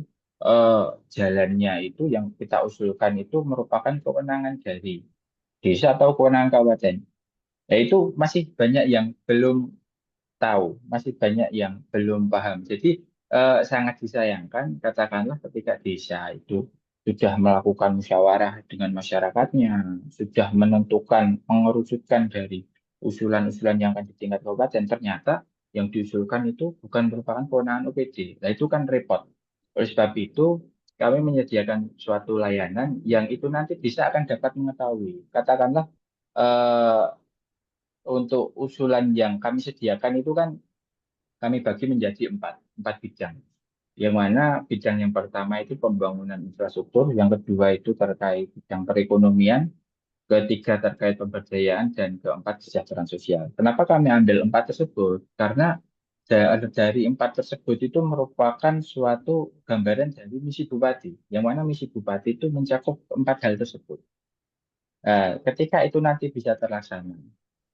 jalannya itu yang kita usulkan itu merupakan kewenangan dari desa atau kewenangan kabupaten. Ya itu masih banyak yang belum tahu, masih banyak yang belum paham. Jadi sangat disayangkan katakanlah ketika desa itu sudah melakukan musyawarah dengan masyarakatnya, sudah menentukan, mengerucutkan dari usulan-usulan yang akan di tingkat kabupaten, ternyata yang diusulkan itu bukan merupakan kewenangan OPD. Nah itu kan repot. Oleh sebab itu, kami menyediakan suatu layanan yang itu nanti bisa akan dapat mengetahui. Katakanlah eh, untuk usulan yang kami sediakan itu kan kami bagi menjadi empat bidang. Yang mana bidang yang pertama itu pembangunan infrastruktur, yang kedua itu terkait bidang perekonomian, ketiga terkait pemberdayaan, dan keempat kesejahteraan sosial. Kenapa kami ambil empat tersebut? Karena dari empat tersebut itu merupakan suatu gambaran dari misi bupati, yang mana misi bupati itu mencakup empat hal tersebut. Ketika itu nanti bisa terlaksana,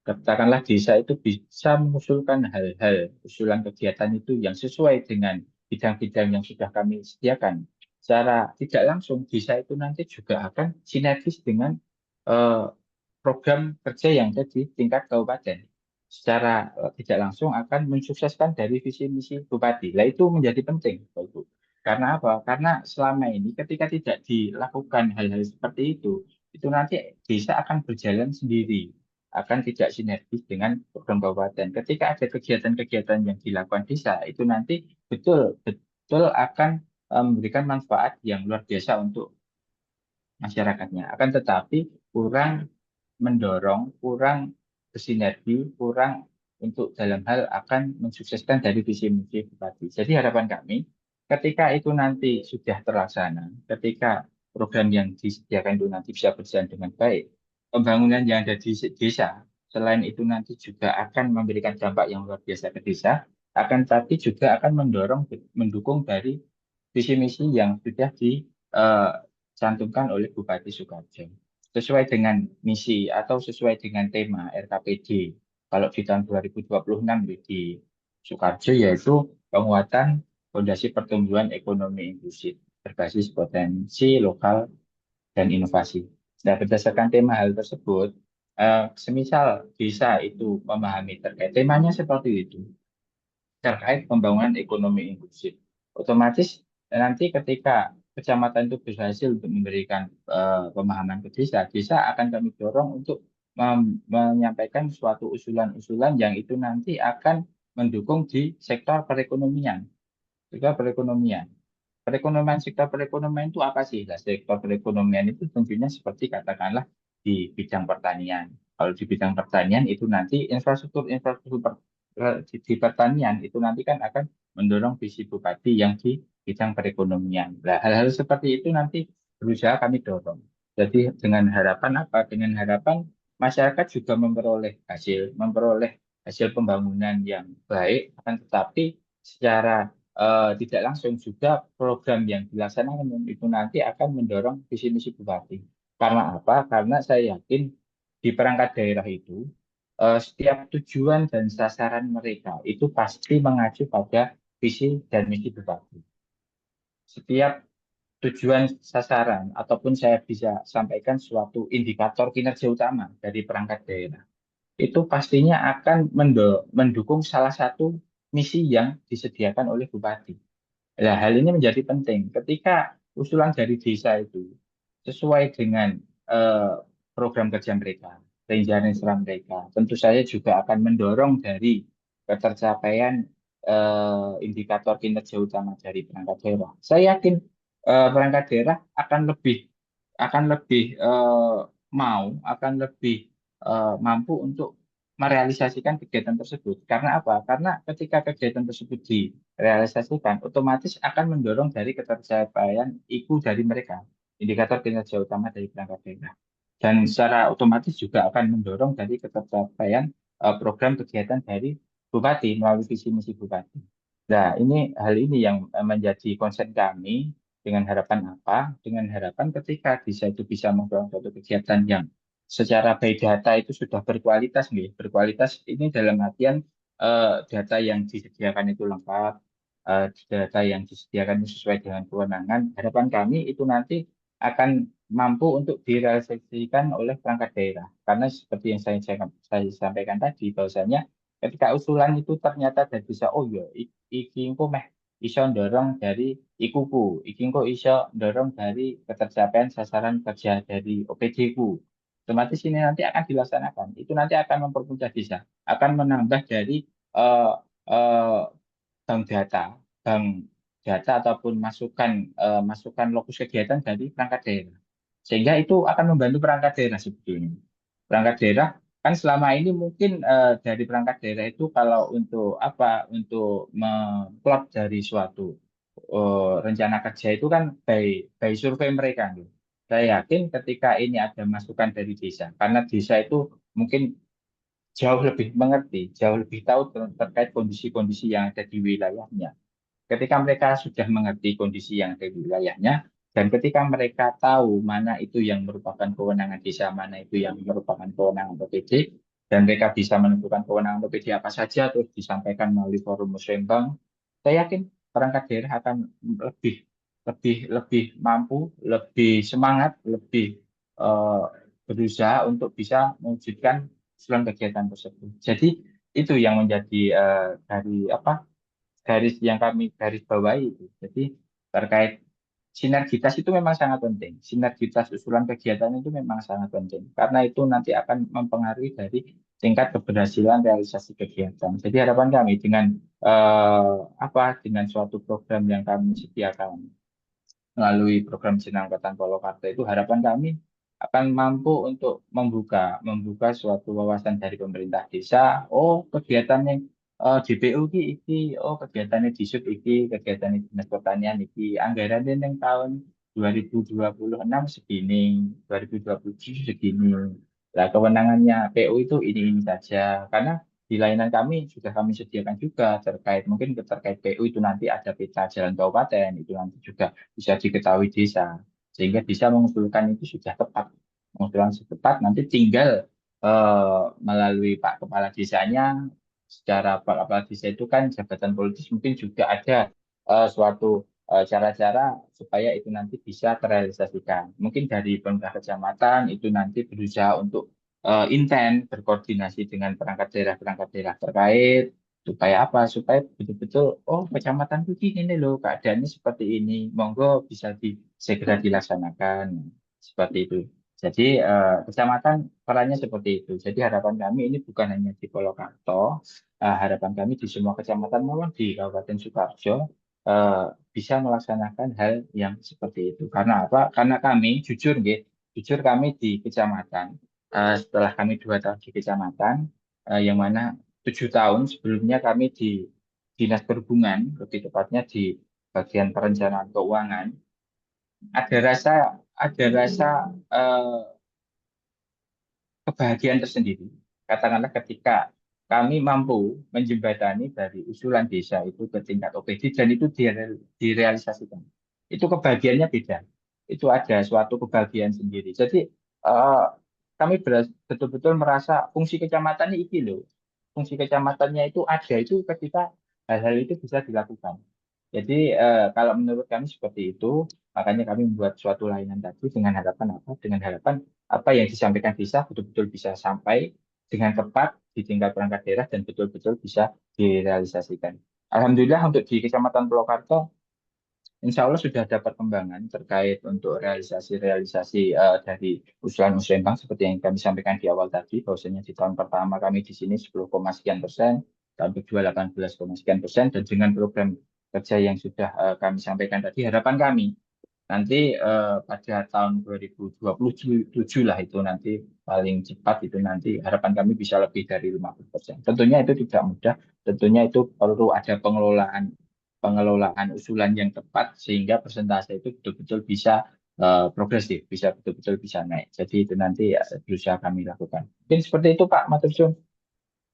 katakanlah desa itu bisa mengusulkan hal-hal, usulan kegiatan itu yang sesuai dengan bidang-bidang yang sudah kami sediakan. Secara tidak langsung, desa itu nanti juga akan sinergis dengan eh, program kerja yang ada di tingkat kabupaten. Secara tidak langsung akan mensukseskan dari visi misi bupati. Nah, itu menjadi penting, Bapak Ibu. Karena apa? Karena selama ini ketika tidak dilakukan hal-hal seperti itu nanti desa akan berjalan sendiri, akan tidak sinergis dengan program kabupaten. Ketika ada kegiatan-kegiatan yang dilakukan desa, itu nanti betul-betul akan memberikan manfaat yang luar biasa untuk masyarakatnya. Akan tetapi kurang mendorong, kurang bersinergi, kurang untuk dalam hal akan mensukseskan dari visi misi bupati. Jadi harapan kami, ketika itu nanti sudah terlaksana, ketika program yang disediakan itu nanti bisa berjalan dengan baik, pembangunan yang ada di desa, selain itu nanti juga akan memberikan dampak yang luar biasa ke desa, akan tapi juga akan mendukung dari visi misi yang sudah dicantumkan oleh Bupati Sukoharjo sesuai dengan misi atau sesuai dengan tema RKPD. Kalau di tahun 2026 di Sukoharjo yaitu penguatan fondasi pertumbuhan ekonomi inklusif berbasis potensi lokal dan inovasi. Nah, berdasarkan tema hal tersebut, semisal desa itu memahami terkait temanya seperti itu, terkait pembangunan ekonomi inklusif. Otomatis nanti ketika kecamatan itu berhasil untuk memberikan pemahaman ke desa, desa akan kami dorong untuk menyampaikan suatu usulan-usulan yang itu nanti akan mendukung di sektor perekonomian. Sektor perekonomian. Sektor perekonomian itu apa sih? Nah, sektor perekonomian itu tentunya seperti katakanlah di bidang pertanian. Kalau di bidang pertanian itu nanti di pertanian itu nanti kan akan mendorong visi bupati yang di bidang perekonomian. Nah, hal-hal seperti itu nanti berusaha kami dorong. Jadi dengan harapan apa? Dengan harapan masyarakat juga memperoleh hasil pembangunan yang baik, akan tetapi secara tidak langsung juga program yang dilaksanakan itu nanti akan mendorong visi misi bupati. Karena apa? Karena saya yakin di perangkat daerah itu setiap tujuan dan sasaran mereka itu pasti mengacu pada visi dan misi bupati. Setiap tujuan sasaran ataupun saya bisa sampaikan suatu indikator kinerja utama dari perangkat daerah itu pastinya akan mendukung salah satu misi yang disediakan oleh bupati. Nah, hal ini menjadi penting ketika usulan dari desa itu sesuai dengan eh, program kerja mereka, rencana mereka. Tentu saja juga akan mendorong dari ketercapaian indikator kinerja utama dari perangkat daerah. Saya yakin perangkat daerah akan lebih mampu untuk merealisasikan kegiatan tersebut. Karena apa? Karena ketika kegiatan tersebut direalisasikan, otomatis akan mendorong dari ketercapaian IKU dari mereka, indikator kinerja utama dari perangkat daerah. Dan secara otomatis juga akan mendorong dari ketercapaian program kegiatan dari bupati melalui visi misi bupati. Nah, hal ini yang menjadi concern kami dengan harapan apa? Dengan harapan ketika desa itu bisa melakukan suatu kegiatan yang secara by data itu sudah berkualitas, nih. Berkualitas ini dalam artian data yang disediakan itu lengkap, data yang disediakan itu sesuai dengan kewenangan. Harapan kami itu nanti akan mampu untuk direalisasikan oleh perangkat daerah. Karena seperti yang saya sampaikan tadi, bahwasanya ketika usulan itu ternyata dari bisa, oh ya, iki engko meh iso dorong dari ikuku, iki engko iso dorong dari ketercapaian sasaran kerja dari OPD ku. Otomatis ini nanti akan dilaksanakan. Itu nanti akan mempermudah desa, akan menambah dari eh, eh, bank data ataupun masukan lokus kegiatan dari perangkat daerah. Sehingga itu akan membantu perangkat daerah sebetulnya. Perangkat daerah kan selama ini mungkin dari perangkat daerah itu kalau untuk mengplot dari suatu rencana kerja itu kan by survei mereka gitu. Saya yakin ketika ini ada masukan dari desa, karena desa itu mungkin jauh lebih mengerti, jauh lebih tahu terkait kondisi-kondisi yang ada di wilayahnya. Ketika mereka sudah mengerti kondisi yang ada di wilayahnya, dan ketika mereka tahu mana itu yang merupakan kewenangan desa, mana itu yang merupakan kewenangan OPD, dan mereka bisa menentukan kewenangan OPD apa saja, terus disampaikan melalui forum musrembang, saya yakin perangkat daerah akan lebih lebih mampu, lebih semangat, lebih eh, berusaha untuk bisa mewujudkan usulan kegiatan tersebut. Jadi itu yang menjadi garis yang kami garis bawahi itu. Jadi terkait sinergitas itu memang sangat penting. Sinergitas usulan kegiatan itu memang sangat penting karena itu nanti akan mempengaruhi dari tingkat keberhasilan realisasi kegiatan. Jadi harapan kami dengan suatu program yang kami sediakan melalui program Sinar Angkatan Polokarta itu harapan kami akan mampu untuk membuka suatu wawasan dari pemerintah desa. Oh, kegiatannya DPU iki, oh kegiatannya Disub iki, kegiatannya Dinas Pertanian iki, anggarannya yang tahun 2026 segini, 2027 segini. Nah, kewenangannya PU itu ini saja. Karena di layanan kami sudah kami sediakan juga mungkin terkait PU itu nanti ada peta jalan kabupaten itu nanti juga bisa diketahui desa sehingga bisa mengusulkan itu sudah tepat mengusulkan setepat nanti tinggal melalui Pak Kepala Desanya secara Pak Kepala Desa itu kan jabatan politis mungkin juga ada suatu cara-cara supaya itu nanti bisa terrealisasikan mungkin dari pemerintah kecamatan itu nanti berusaha untuk intens berkoordinasi dengan perangkat daerah terkait supaya apa? Supaya betul-betul oh kecamatan ini loh keadaannya seperti ini, monggo bisa segera dilaksanakan seperti itu. Jadi kecamatan perannya seperti itu. Jadi harapan kami ini bukan hanya di Polokarto, harapan kami di semua kecamatan maupun di Kabupaten Sukoharjo bisa melaksanakan hal yang seperti itu. Karena apa? Karena kami jujur, nggih, jujur kami di kecamatan. Setelah kami 2 tahun di kecamatan, yang mana 7 tahun sebelumnya kami di Dinas Perhubungan, lebih tepatnya di bagian perencanaan keuangan, ada rasa eh, kebahagiaan tersendiri. Katakanlah ketika kami mampu menjembatani dari usulan desa itu ke tingkat OPD dan itu direalisasikan. Itu kebahagiaannya beda. Itu ada suatu kebahagiaan sendiri. Jadi kami betul-betul merasa fungsi kecamatannya itu loh. Fungsi kecamatannya itu ada itu ketika hal-hal itu bisa dilakukan. Jadi kalau menurut kami seperti itu, makanya kami membuat suatu layanan tadi dengan harapan apa? Dengan harapan apa yang disampaikan desa betul-betul bisa sampai dengan tepat di tingkat perangkat daerah dan betul-betul bisa direalisasikan. Alhamdulillah untuk di Kecamatan Purwokerto, insya Allah sudah ada perkembangan terkait untuk realisasi-realisasi dari usulan-usulan bank seperti yang kami sampaikan di awal tadi, bahwasanya di tahun pertama kami di sini 10, sekian persen, tahun kedua 18, sekian persen, dan dengan program kerja yang sudah kami sampaikan tadi, harapan kami nanti pada tahun 2027 lah itu nanti paling cepat itu nanti harapan kami bisa lebih dari 50%. Tentunya itu tidak mudah, tentunya itu perlu ada pengelolaan usulan yang tepat sehingga persentase itu betul-betul bisa progresif, bisa betul-betul bisa naik. Jadi itu nanti berusaha kami lakukan. Mungkin seperti itu Pak Matursun.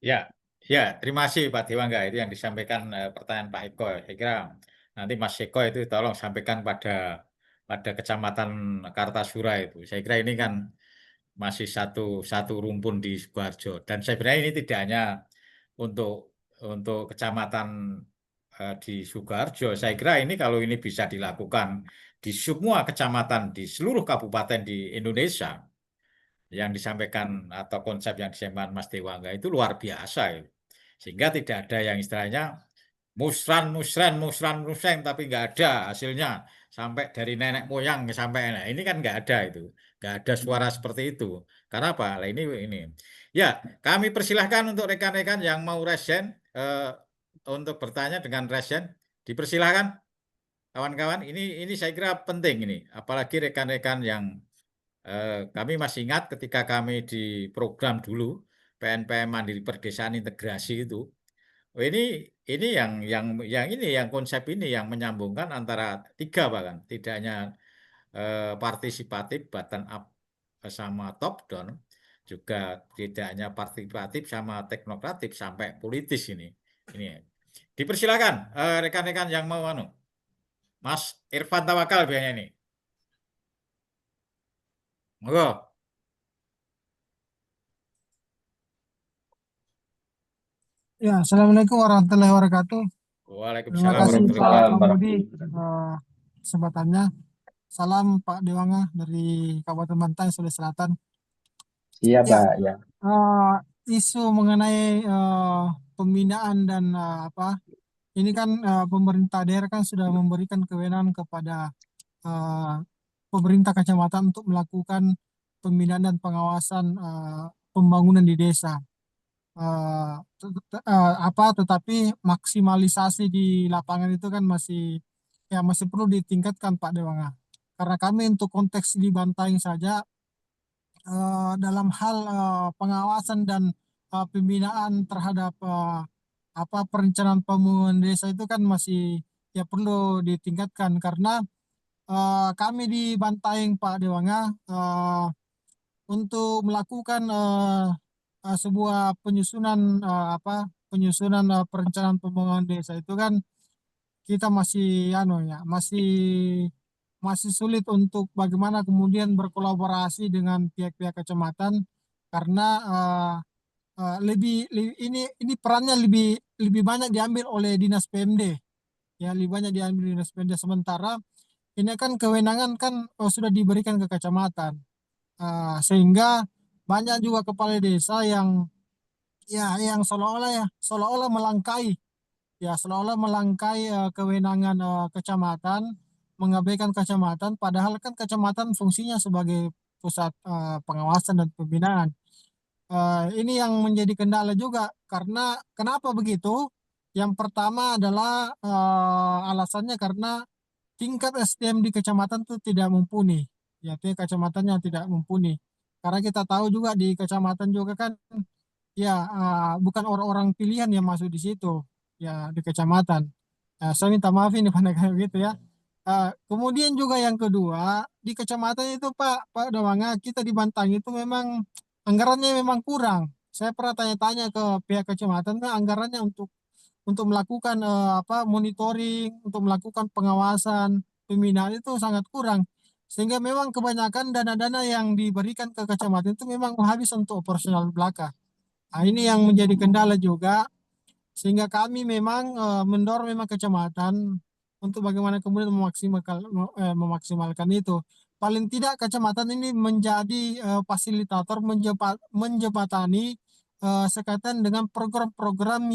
Ya, ya, terima kasih Pak Dewangga. Itu yang disampaikan pertanyaan Pak Eko. Saya kira nanti Mas Eko itu tolong sampaikan pada Kecamatan Kartasura itu. Saya kira ini kan masih satu rumpun di Sukoharjo. Dan sebenarnya ini tidak hanya untuk kecamatan di Sukoharjo. Saya kira ini kalau ini bisa dilakukan di semua kecamatan di seluruh kabupaten di Indonesia yang disampaikan atau konsep yang disampaikan Mas Dewangga itu luar biasa ya. Sehingga tidak ada yang istilahnya musran, tapi nggak ada hasilnya sampai dari nenek moyang sampai nah, ini kan nggak ada itu, nggak ada suara seperti itu. Karena apa? Nah, ini. Ya, kami persilahkan untuk rekan-rekan yang mau resen untuk bertanya dengan resen, dipersilahkan kawan-kawan. Ini saya kira penting ini, apalagi rekan-rekan yang kami masih ingat ketika kami di program dulu PNPM Mandiri Perdesaan Integrasi itu. Oh, ini yang konsep ini yang menyambungkan antara tiga bahkan tidak hanya partisipatif bottom up sama top down, juga tidak hanya partisipatif sama teknokratif sampai politis ini. Dipersilakan rekan-rekan yang mau Mas Irfan Tawakal biasanya ini. Monggo. Ya, Assalamualaikum warahmatullahi wabarakatuh. Terima Waalaikumsalam kasih warahmatullahi Pak wabarakatuh. Kamudi kesempatannya. Salam Pak Dewangga dari Kabupaten Bantaeng, Sulawesi Selatan. Iya Ya, Pak, ya. isu mengenai pembinaan dan ini kan pemerintah daerah kan sudah memberikan kewenangan kepada pemerintah kecamatan untuk melakukan pembinaan dan pengawasan pembangunan di desa. Tetapi maksimalisasi di lapangan itu kan masih perlu ditingkatkan Pak Dewangga. Karena kami untuk konteks di Bantaeng saja dalam hal pengawasan dan pembinaan terhadap perencanaan pembangunan desa itu kan masih perlu ditingkatkan karena kami di Bantaeng Pak Dewangga untuk melakukan sebuah penyusunan perencanaan pembangunan desa itu kan kita masih sulit untuk bagaimana kemudian berkolaborasi dengan pihak-pihak kecamatan karena ini perannya lebih banyak diambil oleh dinas PMD, ya lebih banyak diambil dinas PMD, sementara ini kan kewenangan kan sudah diberikan ke kecamatan, sehingga banyak juga kepala desa yang seolah-olah melangkai kewenangan kecamatan, mengabaikan kecamatan, padahal kan kecamatan fungsinya sebagai pusat pengawasan dan pembinaan. Ini yang menjadi kendala juga, karena kenapa begitu? Yang pertama adalah alasannya karena tingkat SDM di kecamatan itu tidak mumpuni, yaitu kecamatannya tidak mumpuni. Karena kita tahu juga di kecamatan juga kan, bukan orang-orang pilihan yang masuk di situ, ya di kecamatan. Saya minta maaf ini pandangan gitu ya. Kemudian juga yang kedua, di kecamatan itu Pak Dawanga, kita di Bantang itu memang anggarannya memang kurang. Saya pernah tanya-tanya ke pihak kecamatan, kan anggarannya untuk melakukan monitoring, untuk melakukan pengawasan, pembinaan itu sangat kurang. Sehingga memang kebanyakan dana-dana yang diberikan ke kecamatan itu memang habis untuk operasional belaka. Nah, ini yang menjadi kendala juga, sehingga kami memang mendorong memang kecamatan untuk bagaimana kemudian memaksimalkan itu. Paling tidak kecamatan ini menjadi fasilitator, menjembatani sekaitan dengan program-program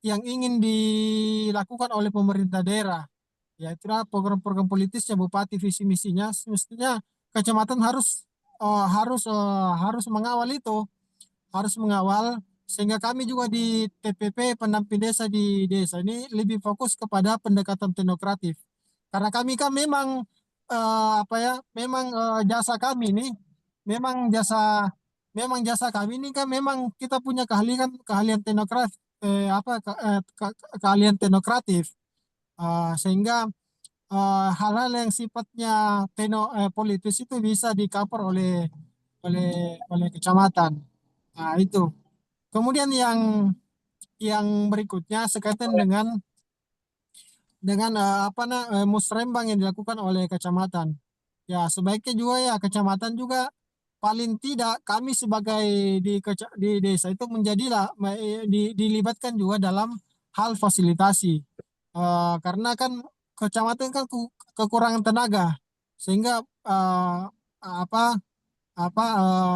yang ingin dilakukan oleh pemerintah daerah. Ya, itulah program-program politisnya bupati, visi misinya. Mestinya kecamatan harus mengawal itu, harus mengawal, sehingga kami juga di TPP pendamping desa di desa ini lebih fokus kepada pendekatan teknokratif. Karena kami kan memang jasa kami ini memang jasa kami ini kan memang kita punya keahlian teknokratif, keahlian teknokratif. Sehingga hal-hal yang sifatnya politis itu bisa di-cover oleh kecamatan. Nah, itu. Kemudian yang berikutnya sekaitan dengan musrembang yang dilakukan oleh kecamatan. Ya, sebaiknya juga ya kecamatan juga paling tidak kami sebagai di desa itu dilibatkan juga dalam hal fasilitasi. Karena kan kecamatan kan kekurangan tenaga, sehingga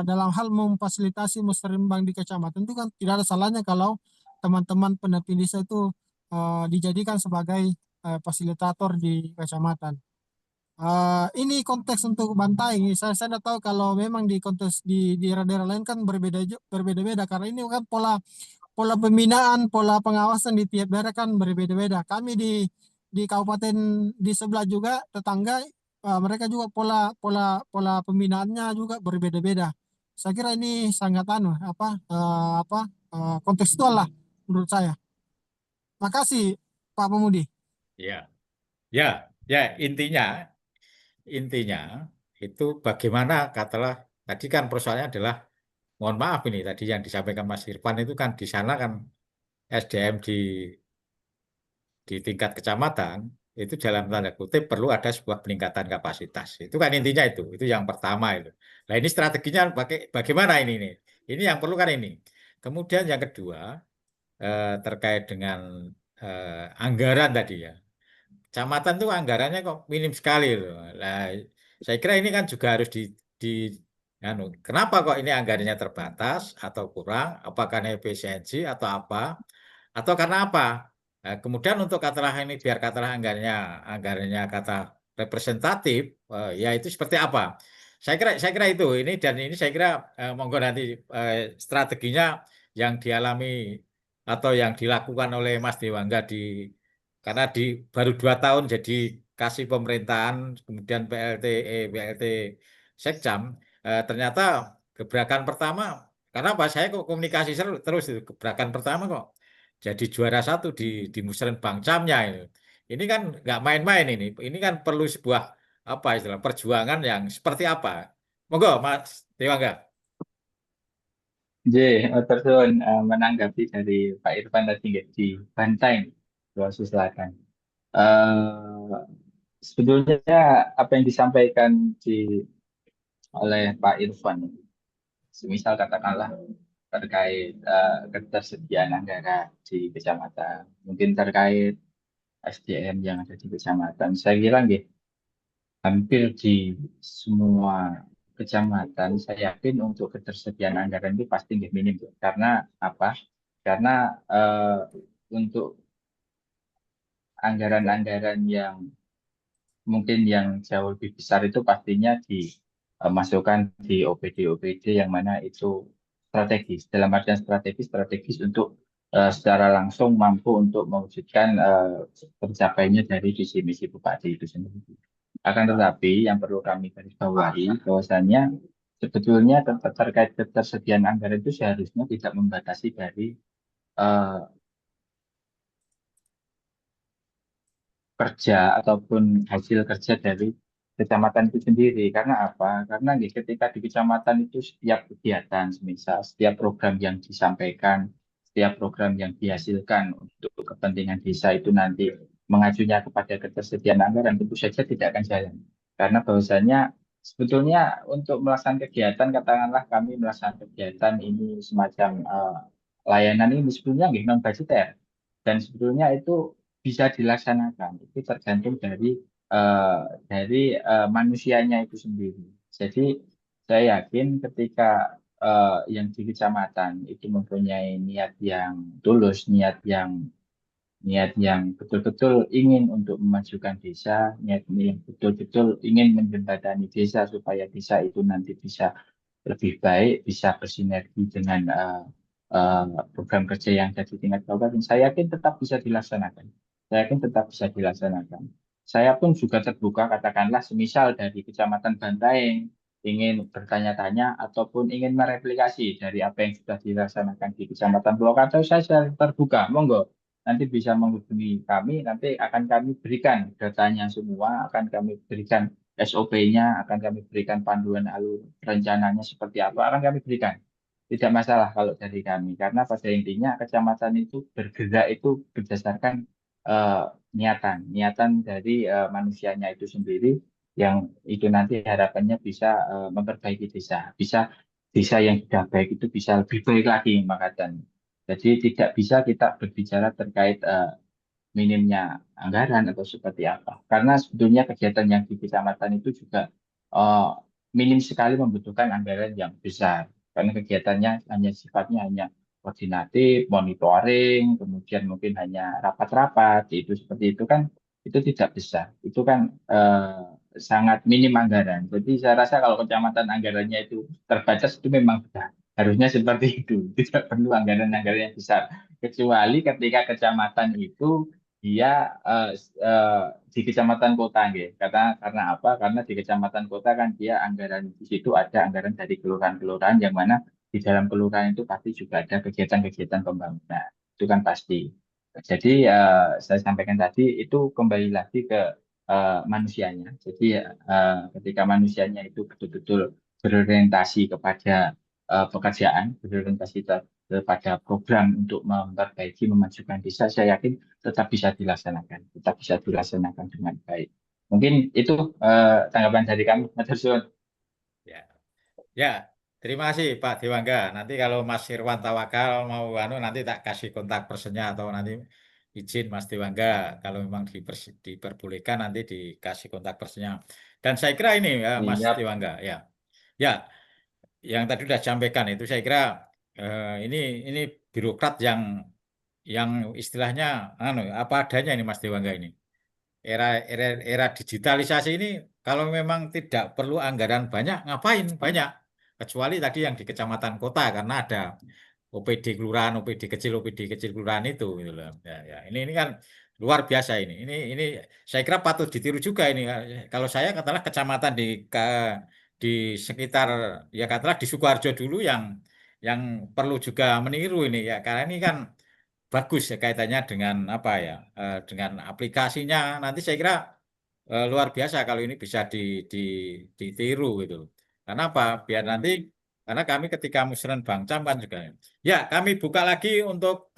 dalam hal memfasilitasi musrembang di kecamatan itu kan tidak ada salahnya kalau teman-teman pendamping desa itu dijadikan sebagai fasilitator di kecamatan. Ini konteks untuk Bantai. Saya tidak tahu kalau memang di konteks di daerah-daerah lain kan berbeda-beda, karena ini kan pola pembinaan, pola pengawasan di tiap daerah kan berbeda-beda. Kami di kabupaten di sebelah juga tetangga, mereka juga pola pembinaannya juga berbeda-beda. Saya kira ini sangat kontekstual lah menurut saya. Makasih Pak Pemudi. Ya, ya, intinya itu bagaimana katalah tadi kan persoalannya adalah, mohon maaf ini tadi yang disampaikan Mas Irfan itu kan di sana kan SDM di tingkat kecamatan itu dalam tanda kutip perlu ada sebuah peningkatan kapasitas. Itu kan intinya itu yang pertama itu. Nah ini strateginya bagaimana ini nih? Ini yang perlu kan ini. Kemudian yang kedua terkait dengan anggaran tadi ya. Kecamatan tuh anggarannya kok minim sekali loh. Nah, saya kira ini kan juga harus di kenapa kok ini anggarannya terbatas atau kurang? Apakah karena efisiensi atau apa? Atau karena apa? Nah, kemudian untuk katalah ini biar katalah anggarannya kata representatif, ya itu seperti apa? Saya kira itu ini dan ini saya kira monggo nanti strateginya yang dialami atau yang dilakukan oleh Mas Dewangga karena baru 2 tahun jadi kasih pemerintahan kemudian PLT Sekjam, ternyata gebrakan pertama karena apa saya kok komunikasi terus itu gebrakan pertama kok jadi juara 1 di Musrembang Camnya ini. Ini kan nggak main-main ini. Ini kan perlu sebuah apa istilah perjuangan yang seperti apa. Monggo Mas Dewangga. J, terus menanggapi dari Pak Irfan tadi nggak di Bantaeng, Sulawesi Selatan. Eh, Sebetulnya apa yang disampaikan oleh Pak Irfan, semisal katakanlah terkait ketersediaan anggaran di kecamatan, mungkin terkait SDM yang ada di kecamatan, saya kira nggih, hampir di semua kecamatan, saya yakin untuk ketersediaan anggaran itu pasti nggih minim. Karena apa? Karena untuk anggaran-anggaran yang mungkin yang jauh lebih besar itu pastinya dimasukkan di OPD-OPD yang mana itu strategis. Dalam artian strategis untuk secara langsung mampu untuk mewujudkan tercapainya dari visi misi Bupati itu sendiri. Akan tetapi yang perlu kami garis bawahi bahwasannya sebetulnya terkait ketersediaan anggaran itu seharusnya tidak membatasi dari eh, kerja ataupun hasil kerja dari kecamatan itu sendiri. Karena apa? Karena nggih, ketika di kecamatan itu setiap kegiatan, semisal setiap program yang disampaikan, setiap program yang dihasilkan untuk kepentingan desa itu nanti mengajunya kepada ketersediaan anggaran, tentu saja tidak akan jalan. Karena bahwasanya sebetulnya untuk melaksanakan kegiatan, katakanlah kami melaksanakan kegiatan ini semacam layanan ini sebetulnya nggih non budgeter, dan sebetulnya itu bisa dilaksanakan. Itu tergantung dari manusianya itu sendiri. Jadi saya yakin ketika yang di kecamatan itu mempunyai niat yang tulus, niat yang betul-betul ingin untuk memajukan desa, niat yang betul-betul ingin menjembatani desa supaya desa itu nanti bisa lebih baik, bisa bersinergi dengan program kerja yang ada di tingkat kabupaten. Saya yakin tetap bisa dilaksanakan. Saya yakin tetap bisa dilaksanakan. Saya pun juga terbuka, katakanlah semisal dari Kecamatan Bantaeng ingin bertanya-tanya ataupun ingin mereplikasi dari apa yang sudah dilaksanakan di Kecamatan Purwokerto, saya terbuka. Monggo, nanti bisa menghubungi kami, nanti akan kami berikan datanya semua, akan kami berikan SOP-nya, akan kami berikan panduan alur rencananya seperti apa, akan kami berikan. Tidak masalah kalau dari kami, karena pada intinya kecamatan itu bergerak itu berdasarkan eh, niatan dari manusianya itu sendiri, yang itu nanti harapannya bisa memperbaiki desa yang sudah baik itu bisa lebih baik lagi, Makatan. Jadi tidak bisa kita berbicara terkait minimnya anggaran atau seperti apa. Karena sebetulnya kegiatan yang di kecamatan itu juga eh, minim sekali membutuhkan anggaran yang besar. Karena kegiatannya hanya sifatnya hanya koordinatif, monitoring, kemudian mungkin hanya rapat-rapat, itu seperti itu kan, itu tidak besar. Itu kan sangat minim anggaran. Jadi saya rasa kalau kecamatan anggarannya itu terbatas itu memang benar. Harusnya seperti itu. Tidak perlu anggaran-anggaran yang besar. Kecuali ketika kecamatan itu dia eh, di kecamatan kota nggih. Karena apa? Karena di kecamatan kota kan dia anggaran di situ ada anggaran dari kelurahan-kelurahan yang mana di dalam kelurahan itu pasti juga ada kegiatan-kegiatan pembangunan. Itu kan pasti. Jadi saya sampaikan tadi itu kembali lagi ke manusianya. Jadi ketika manusianya itu betul-betul berorientasi kepada pekerjaan, berorientasi kepada program untuk memperbaiki, memajukan desa, saya yakin tetap bisa dilaksanakan dengan baik. Mungkin itu tanggapan dari kami, Mas Hersun. Ya, ya. Terima kasih Pak Dewangga. Nanti kalau Mas Irwan Tawakal mau nanti tak kasih kontak personnya atau nanti izin Mas Dewangga kalau memang diperbolehkan nanti dikasih kontak personnya. Dan saya kira ini Mas Siap. Dewangga, ya, ya, yang tadi sudah disampaikan itu saya kira ini birokrat yang istilahnya apa adanya ini Mas Dewangga ini. Era digitalisasi ini kalau memang tidak perlu anggaran banyak, ngapain banyak? Kecuali tadi yang di kecamatan kota karena ada OPD kelurahan, OPD kecil kelurahan itu gitu loh. Ya, ini kan luar biasa ini. Ini saya kira patut ditiru juga ini. Kalau saya katakanlah kecamatan di sekitar ya katakanlah di Sukoharjo dulu yang perlu juga meniru ini ya karena ini kan bagus ya kaitannya dengan apa ya dengan aplikasinya nanti saya kira luar biasa kalau ini bisa ditiru gitu loh. Karena apa? Biar nanti karena kami ketika musren Bang Cam kan juga ya kami buka lagi untuk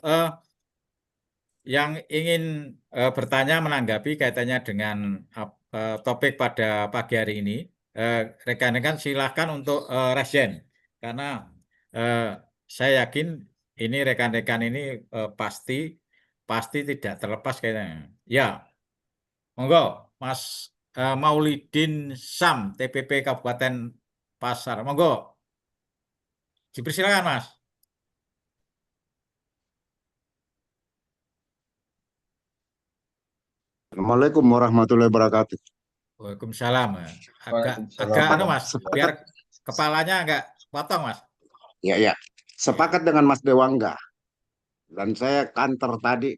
yang ingin bertanya menanggapi kaitannya dengan topik pada pagi hari ini rekan-rekan silahkan untuk resen karena eh, saya yakin ini rekan-rekan ini pasti tidak terlepas kayaknya. Ya, monggo Mas Maulidin Sam TPP Kabupaten Pasar. Monggo. Dipersilakan, Mas. Assalamualaikum warahmatullahi wabarakatuh. Waalaikumsalam. Waalaikumsalam. Agak anu, Mas, biar Sepakat, kepalanya agak potong, Mas. ya. Sepakat dengan Mas Dewangga. Dan saya kantor tadi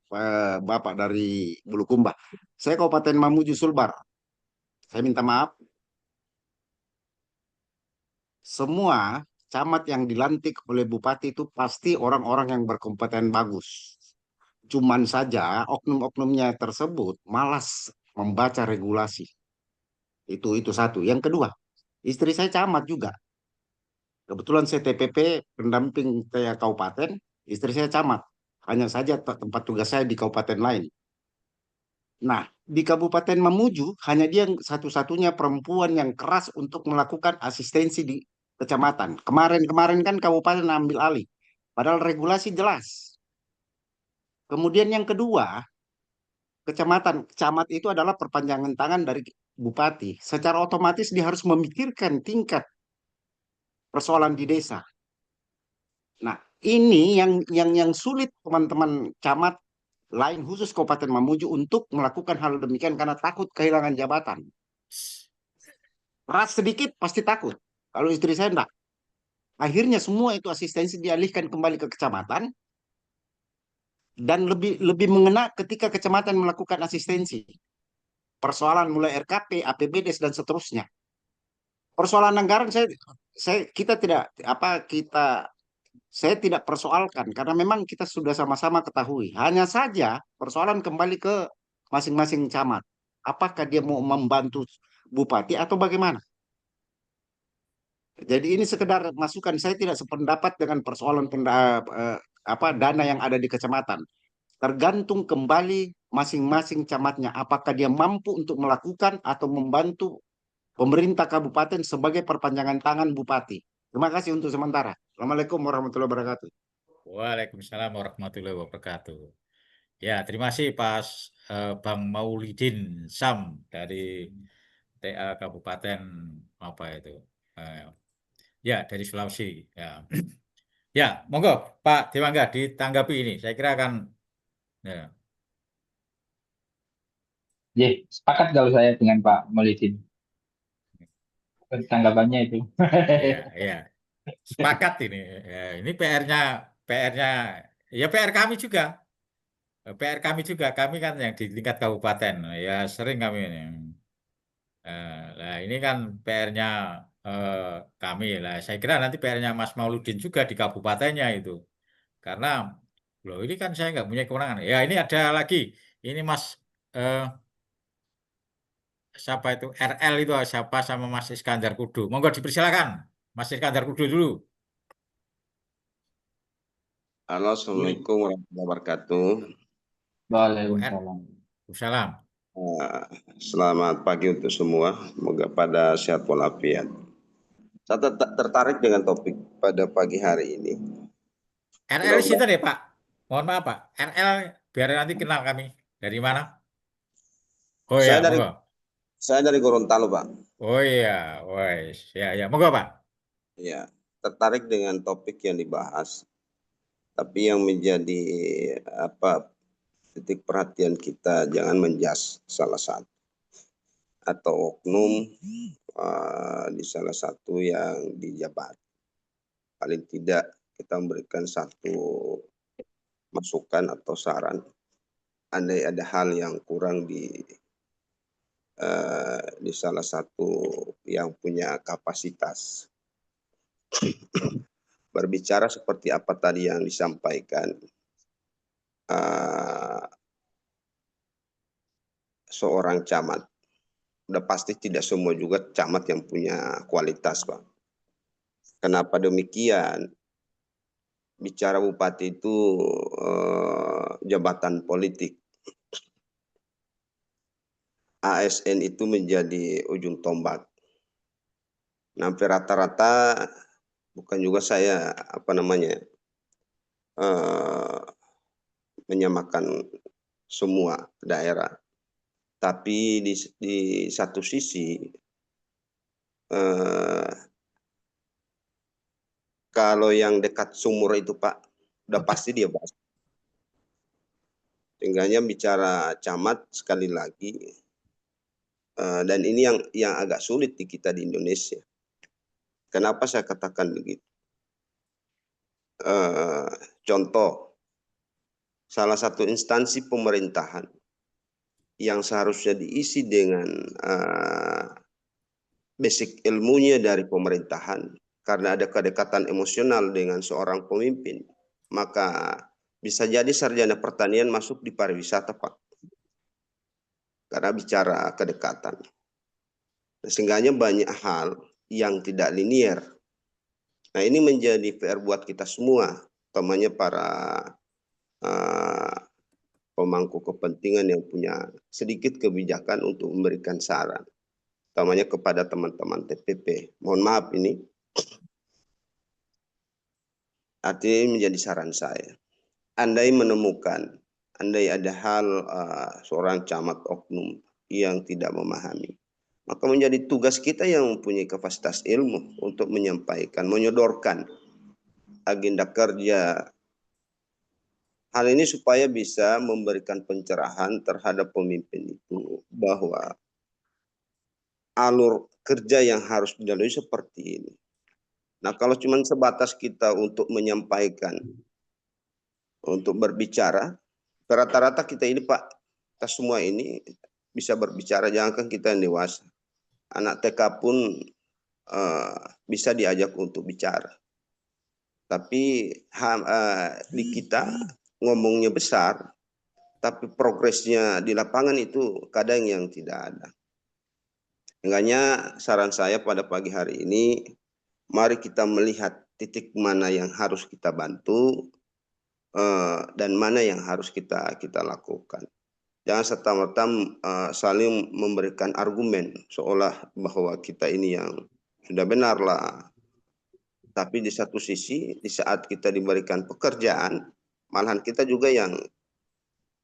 Bapak dari Bulukumba. Saya Kabupaten Mamuju Sulbar. Saya minta maaf. Semua camat yang dilantik oleh bupati itu pasti orang-orang yang berkompeten bagus. Cuman saja oknum-oknumnya tersebut malas membaca regulasi. Itu satu. Yang kedua, istri saya camat juga. Kebetulan saya TPP pendamping kabupaten, istri saya camat. Hanya saja tempat tugas saya di kabupaten lain. Nah, di Kabupaten Mamuju hanya dia satu-satunya perempuan yang keras untuk melakukan asistensi di kecamatan. Kemarin kan kabupaten ambil alih. Padahal regulasi jelas. Kemudian yang kedua, camat itu adalah perpanjangan tangan dari bupati. Secara otomatis dia harus memikirkan tingkat persoalan di desa. Nah, ini yang sulit teman-teman camat lain khusus Kabupaten Mamuju untuk melakukan hal demikian karena takut kehilangan jabatan. Ras sedikit pasti takut. Kalau istri saya enggak. Akhirnya semua itu asistensi dialihkan kembali ke kecamatan dan lebih mengena ketika kecamatan melakukan asistensi. Persoalan mulai RKP, APBD dan seterusnya. Persoalan anggaran saya tidak persoalkan karena memang kita sudah sama-sama ketahui. Hanya saja persoalan kembali ke masing-masing camat. Apakah dia mau membantu bupati atau bagaimana? Jadi ini sekedar masukan. Saya tidak sependapat dengan persoalan dana yang ada di kecamatan. Tergantung kembali masing-masing camatnya. Apakah dia mampu untuk melakukan atau membantu pemerintah kabupaten sebagai perpanjangan tangan bupati. Terima kasih untuk sementara. Assalamualaikum warahmatullahi wabarakatuh. Waalaikumsalam warahmatullahi wabarakatuh. Ya, terima kasih Bang Maulidin Sam dari TA Kabupaten apa itu? Ya, dari Sulawesi. Ya, ya, monggo Pak Dewangga ditanggapi ini. Saya kira akan. Ya. Sepakat kalau saya dengan Pak Maulidin. Tanggapannya itu. Ya. Sepakat ini. Ya, ini PR-nya ya PR kami juga. Kami kan yang di tingkat kabupaten. Ya sering kami ini. Nah, ini kan PR-nya kami lah. Saya kira nanti PR-nya Mas Mauludin juga di kabupatennya itu. Karena loh ini kan saya nggak punya kewenangan. Ya ini ada lagi. Ini Mas siapa itu RL itu siapa sama Mas Iskandar Kudu. Monggo dipersilakan. Mas Iskandar Kudu dulu. Halo, Assalamualaikum warahmatullahi wabarakatuh. Waalaikumsalam. Salam. Selamat pagi untuk semua. Semoga pada sehat walafiat. Saya tertarik dengan topik pada pagi hari ini. RL situ deh Pak. Mohon maaf Pak. RL biar nanti kenal kami. Dari mana? Oh ya, monggo. Saya dari Gorontalo, Pak. Oh iya, wes. Ya, monggo Pak. Ya, tertarik dengan topik yang dibahas. Tapi yang menjadi titik perhatian kita jangan menjas salah satu atau oknum di salah satu yang dijabat. Paling tidak kita memberikan satu masukan atau saran. Andai ada hal yang kurang di salah satu yang punya kapasitas. Berbicara seperti apa tadi yang disampaikan seorang camat. Udah pasti tidak semua juga camat yang punya kualitas, Pak. Kenapa demikian? Bicara bupati itu jabatan politik. ASN itu menjadi ujung tombak. Nah, rata-rata bukan juga saya menyamakan semua daerah. Tapi di satu sisi Kalau yang dekat sumur itu Pak, udah pasti dia bahas. Sehingga bicara camat sekali lagi, dan ini yang agak sulit di kita di Indonesia. Kenapa saya katakan begitu? Contoh, salah satu instansi pemerintahan yang seharusnya diisi dengan basic ilmunya dari pemerintahan, karena ada kedekatan emosional dengan seorang pemimpin, maka bisa jadi sarjana pertanian masuk di pariwisata, Pak. Karena bicara kedekatan. Sehingga banyak hal yang tidak linier. Nah, ini menjadi PR buat kita semua, utamanya para pemangku kepentingan yang punya sedikit kebijakan untuk memberikan saran, utamanya kepada teman-teman TPP. Mohon maaf ini, artinya menjadi saran saya. Andai menemukan, andai ada hal seorang camat oknum yang tidak memahami, maka menjadi tugas kita yang mempunyai kapasitas ilmu untuk menyampaikan, menyodorkan agenda kerja. Hal ini supaya bisa memberikan pencerahan terhadap pemimpin itu bahwa alur kerja yang harus dilalui seperti ini. Nah, kalau cuma sebatas kita untuk menyampaikan, untuk berbicara, rata-rata kita ini Pak, kita semua ini bisa berbicara, jangankan kita yang dewasa. Anak TK pun bisa diajak untuk bicara. Tapi di kita ngomongnya besar, tapi progresnya di lapangan itu kadang yang tidak ada. Makanya saran saya pada pagi hari ini, mari kita melihat titik mana yang harus kita bantu, dan mana yang harus kita lakukan. Jangan serta-merta saling memberikan argumen seolah bahwa kita ini yang sudah benar lah. Tapi di satu sisi, di saat kita diberikan pekerjaan, malahan kita juga yang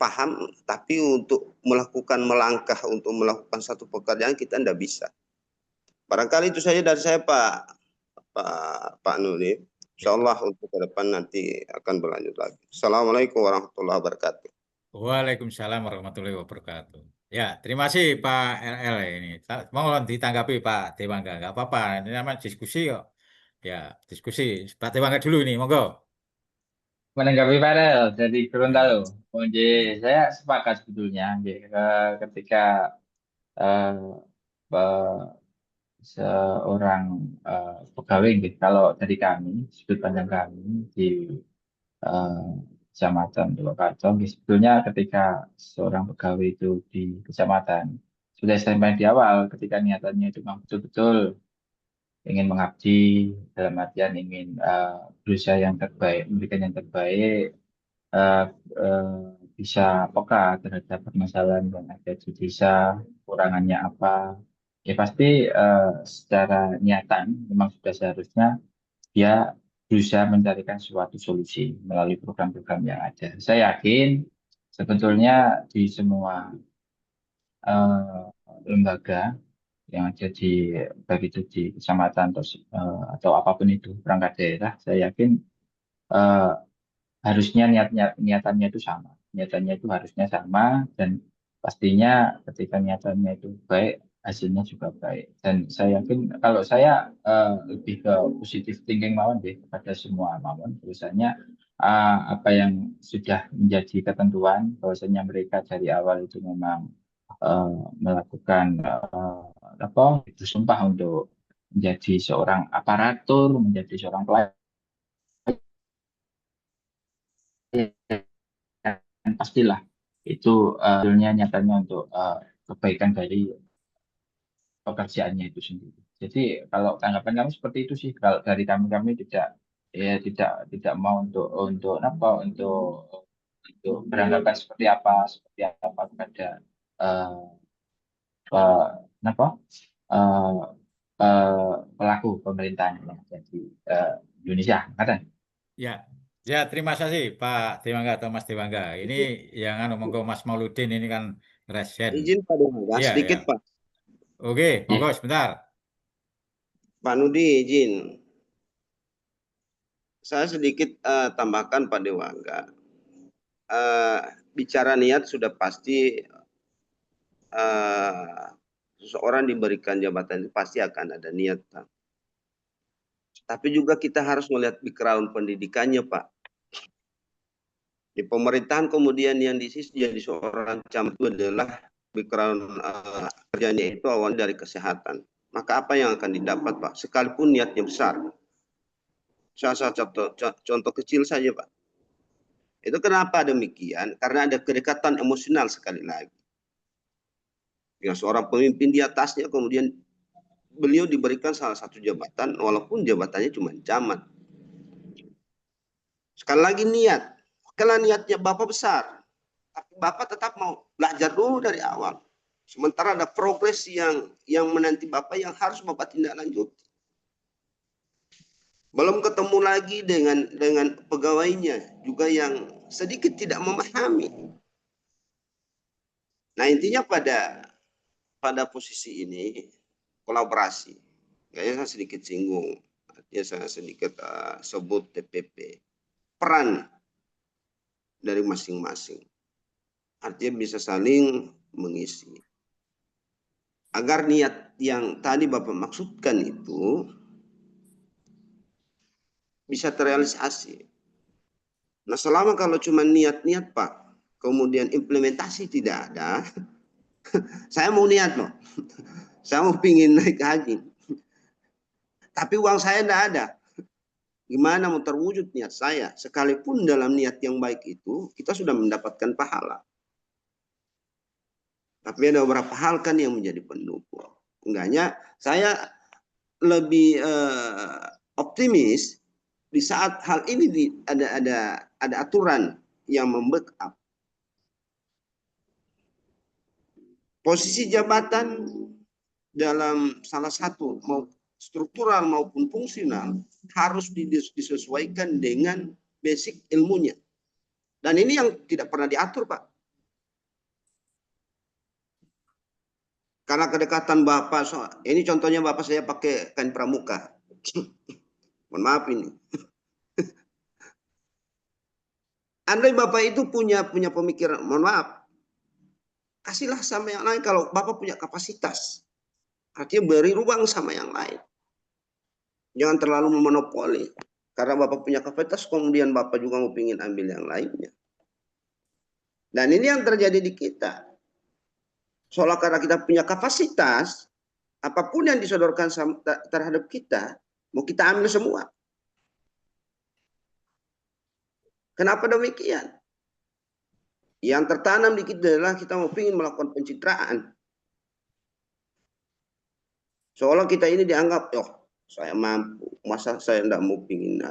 paham, tapi untuk melangkah untuk melakukan satu pekerjaan kita tidak bisa. Barangkali itu saja dari saya Pak Nuri. Insyaallah untuk ke depan nanti akan berlanjut lagi. Assalamualaikum warahmatullahi wabarakatuh. Waalaikumsalam warahmatullahi wabarakatuh. Ya, terima kasih Pak LL ini. Mohon ditanggapi Pak Dewangga, nggak apa-apa. Ini namanya diskusi kok. Ya, diskusi. Pak Dewangga dulu ini, monggo. Menanggapi panel dari Gorontalo. Saya sepakat sebetulnya ketika seorang pegawai, kalau dari kami, sudut pandang kami di Kecamatan Purwokerto, sebetulnya ketika seorang pegawai itu di kecamatan sudah sampai di awal, ketika niatannya itu memang betul-betul ingin mengabdi, dalam artian ingin berusaha yang terbaik, memberikan yang terbaik, bisa peka terhadap permasalahan yang ada di desa, kurangannya apa, ya pasti secara niatan memang sudah seharusnya dia berusaha mencarikan suatu solusi melalui program-program yang ada. Saya yakin sebetulnya di semua lembaga yang ada di baik itu di kecamatan atau apapun itu perangkat daerah, saya yakin harusnya niatannya itu sama, niatannya itu harusnya sama, dan pastinya ketika niatannya itu baik, hasilnya juga baik. Dan saya yakin kalau saya lebih ke positive thinking mawon deh kepada semua mawon, misalnya apa yang sudah menjadi ketentuan bahwasanya mereka dari awal itu memang melakukan bersumpah untuk menjadi seorang aparatur, menjadi seorang pelayan, pastilah itu nyatanya untuk kebaikan dari pekerjaannya itu sendiri. Jadi kalau tanggapan kami seperti itu sih, kalau dari kami tidak mau untuk beranggapan seperti apa kepada pelaku pemerintahan yang ada di Indonesia. Ya, ya terima kasih Pak Dewangga atau Mas Dewangga. Ini yang monggo Mas Mauludin ini kan Resyen. Izin Pak Dewangga, Ya, sedikit ya. Pak. Oke, monggo sebentar. Pak Nudi izin. saya sedikit tambahkan Pak Dewangga. Bicara niat sudah pasti seseorang diberikan jabatan itu pasti akan ada niat, Pak. Tapi juga kita harus melihat background pendidikannya, Pak. Di pemerintahan kemudian yang jadi seorang camat itu adalah background kerjanya itu awalnya dari kesehatan. Maka apa yang akan didapat, Pak? Sekalipun niatnya besar. Salah satu contoh kecil saja, Pak. Itu kenapa demikian? Karena ada kedekatan emosional sekali lagi. Dengan seorang pemimpin di atasnya, kemudian beliau diberikan salah satu jabatan, walaupun jabatannya cuma camat. Sekali lagi niat. Kalau niatnya Bapak besar, tapi Bapak tetap mau belajar dulu dari awal. Sementara ada progres yang menanti Bapak yang harus Bapak tindak lanjut. Belum ketemu lagi dengan pegawainya juga yang sedikit tidak memahami. Nah, intinya pada posisi ini kolaborasi. Kayaknya saya sedikit singgung, artinya saya sedikit sebut TPP. Peran dari masing-masing. Artinya bisa saling mengisi. Agar niat yang tadi Bapak maksudkan itu bisa terrealisasi. Nah, selama kalau cuma niat-niat, Pak, kemudian implementasi tidak ada, saya mau niat loh. Saya mau pingin naik haji. Tapi uang saya tidak ada. Gimana mau terwujud niat saya? Sekalipun dalam niat yang baik itu, kita sudah mendapatkan pahala. Tapi ada beberapa hal kan yang menjadi pendukung. Enggaknya, saya lebih optimis di saat hal ini ada aturan yang membackup. Posisi jabatan dalam salah satu mau struktural maupun fungsional harus disesuaikan dengan basic ilmunya. Dan ini yang tidak pernah diatur, Pak. Karena kedekatan Bapak, ini contohnya Bapak saya pakai kain pramuka. Mohon maaf ini. Andai Bapak itu punya pemikiran, mohon maaf, kasihlah sama yang lain kalau Bapak punya kapasitas. Artinya beri ruang sama yang lain. Jangan terlalu memonopoli. Karena Bapak punya kapasitas, kemudian Bapak juga mau pingin ambil yang lainnya. Dan ini yang terjadi di kita. Soalnya karena kita punya kapasitas, apapun yang disodorkan terhadap kita, mau kita ambil semua. Kenapa demikian? Yang tertanam di kita adalah kita mau ingin melakukan pencitraan. Seolah kita ini dianggap, oh saya mampu, masa saya tidak mau ingin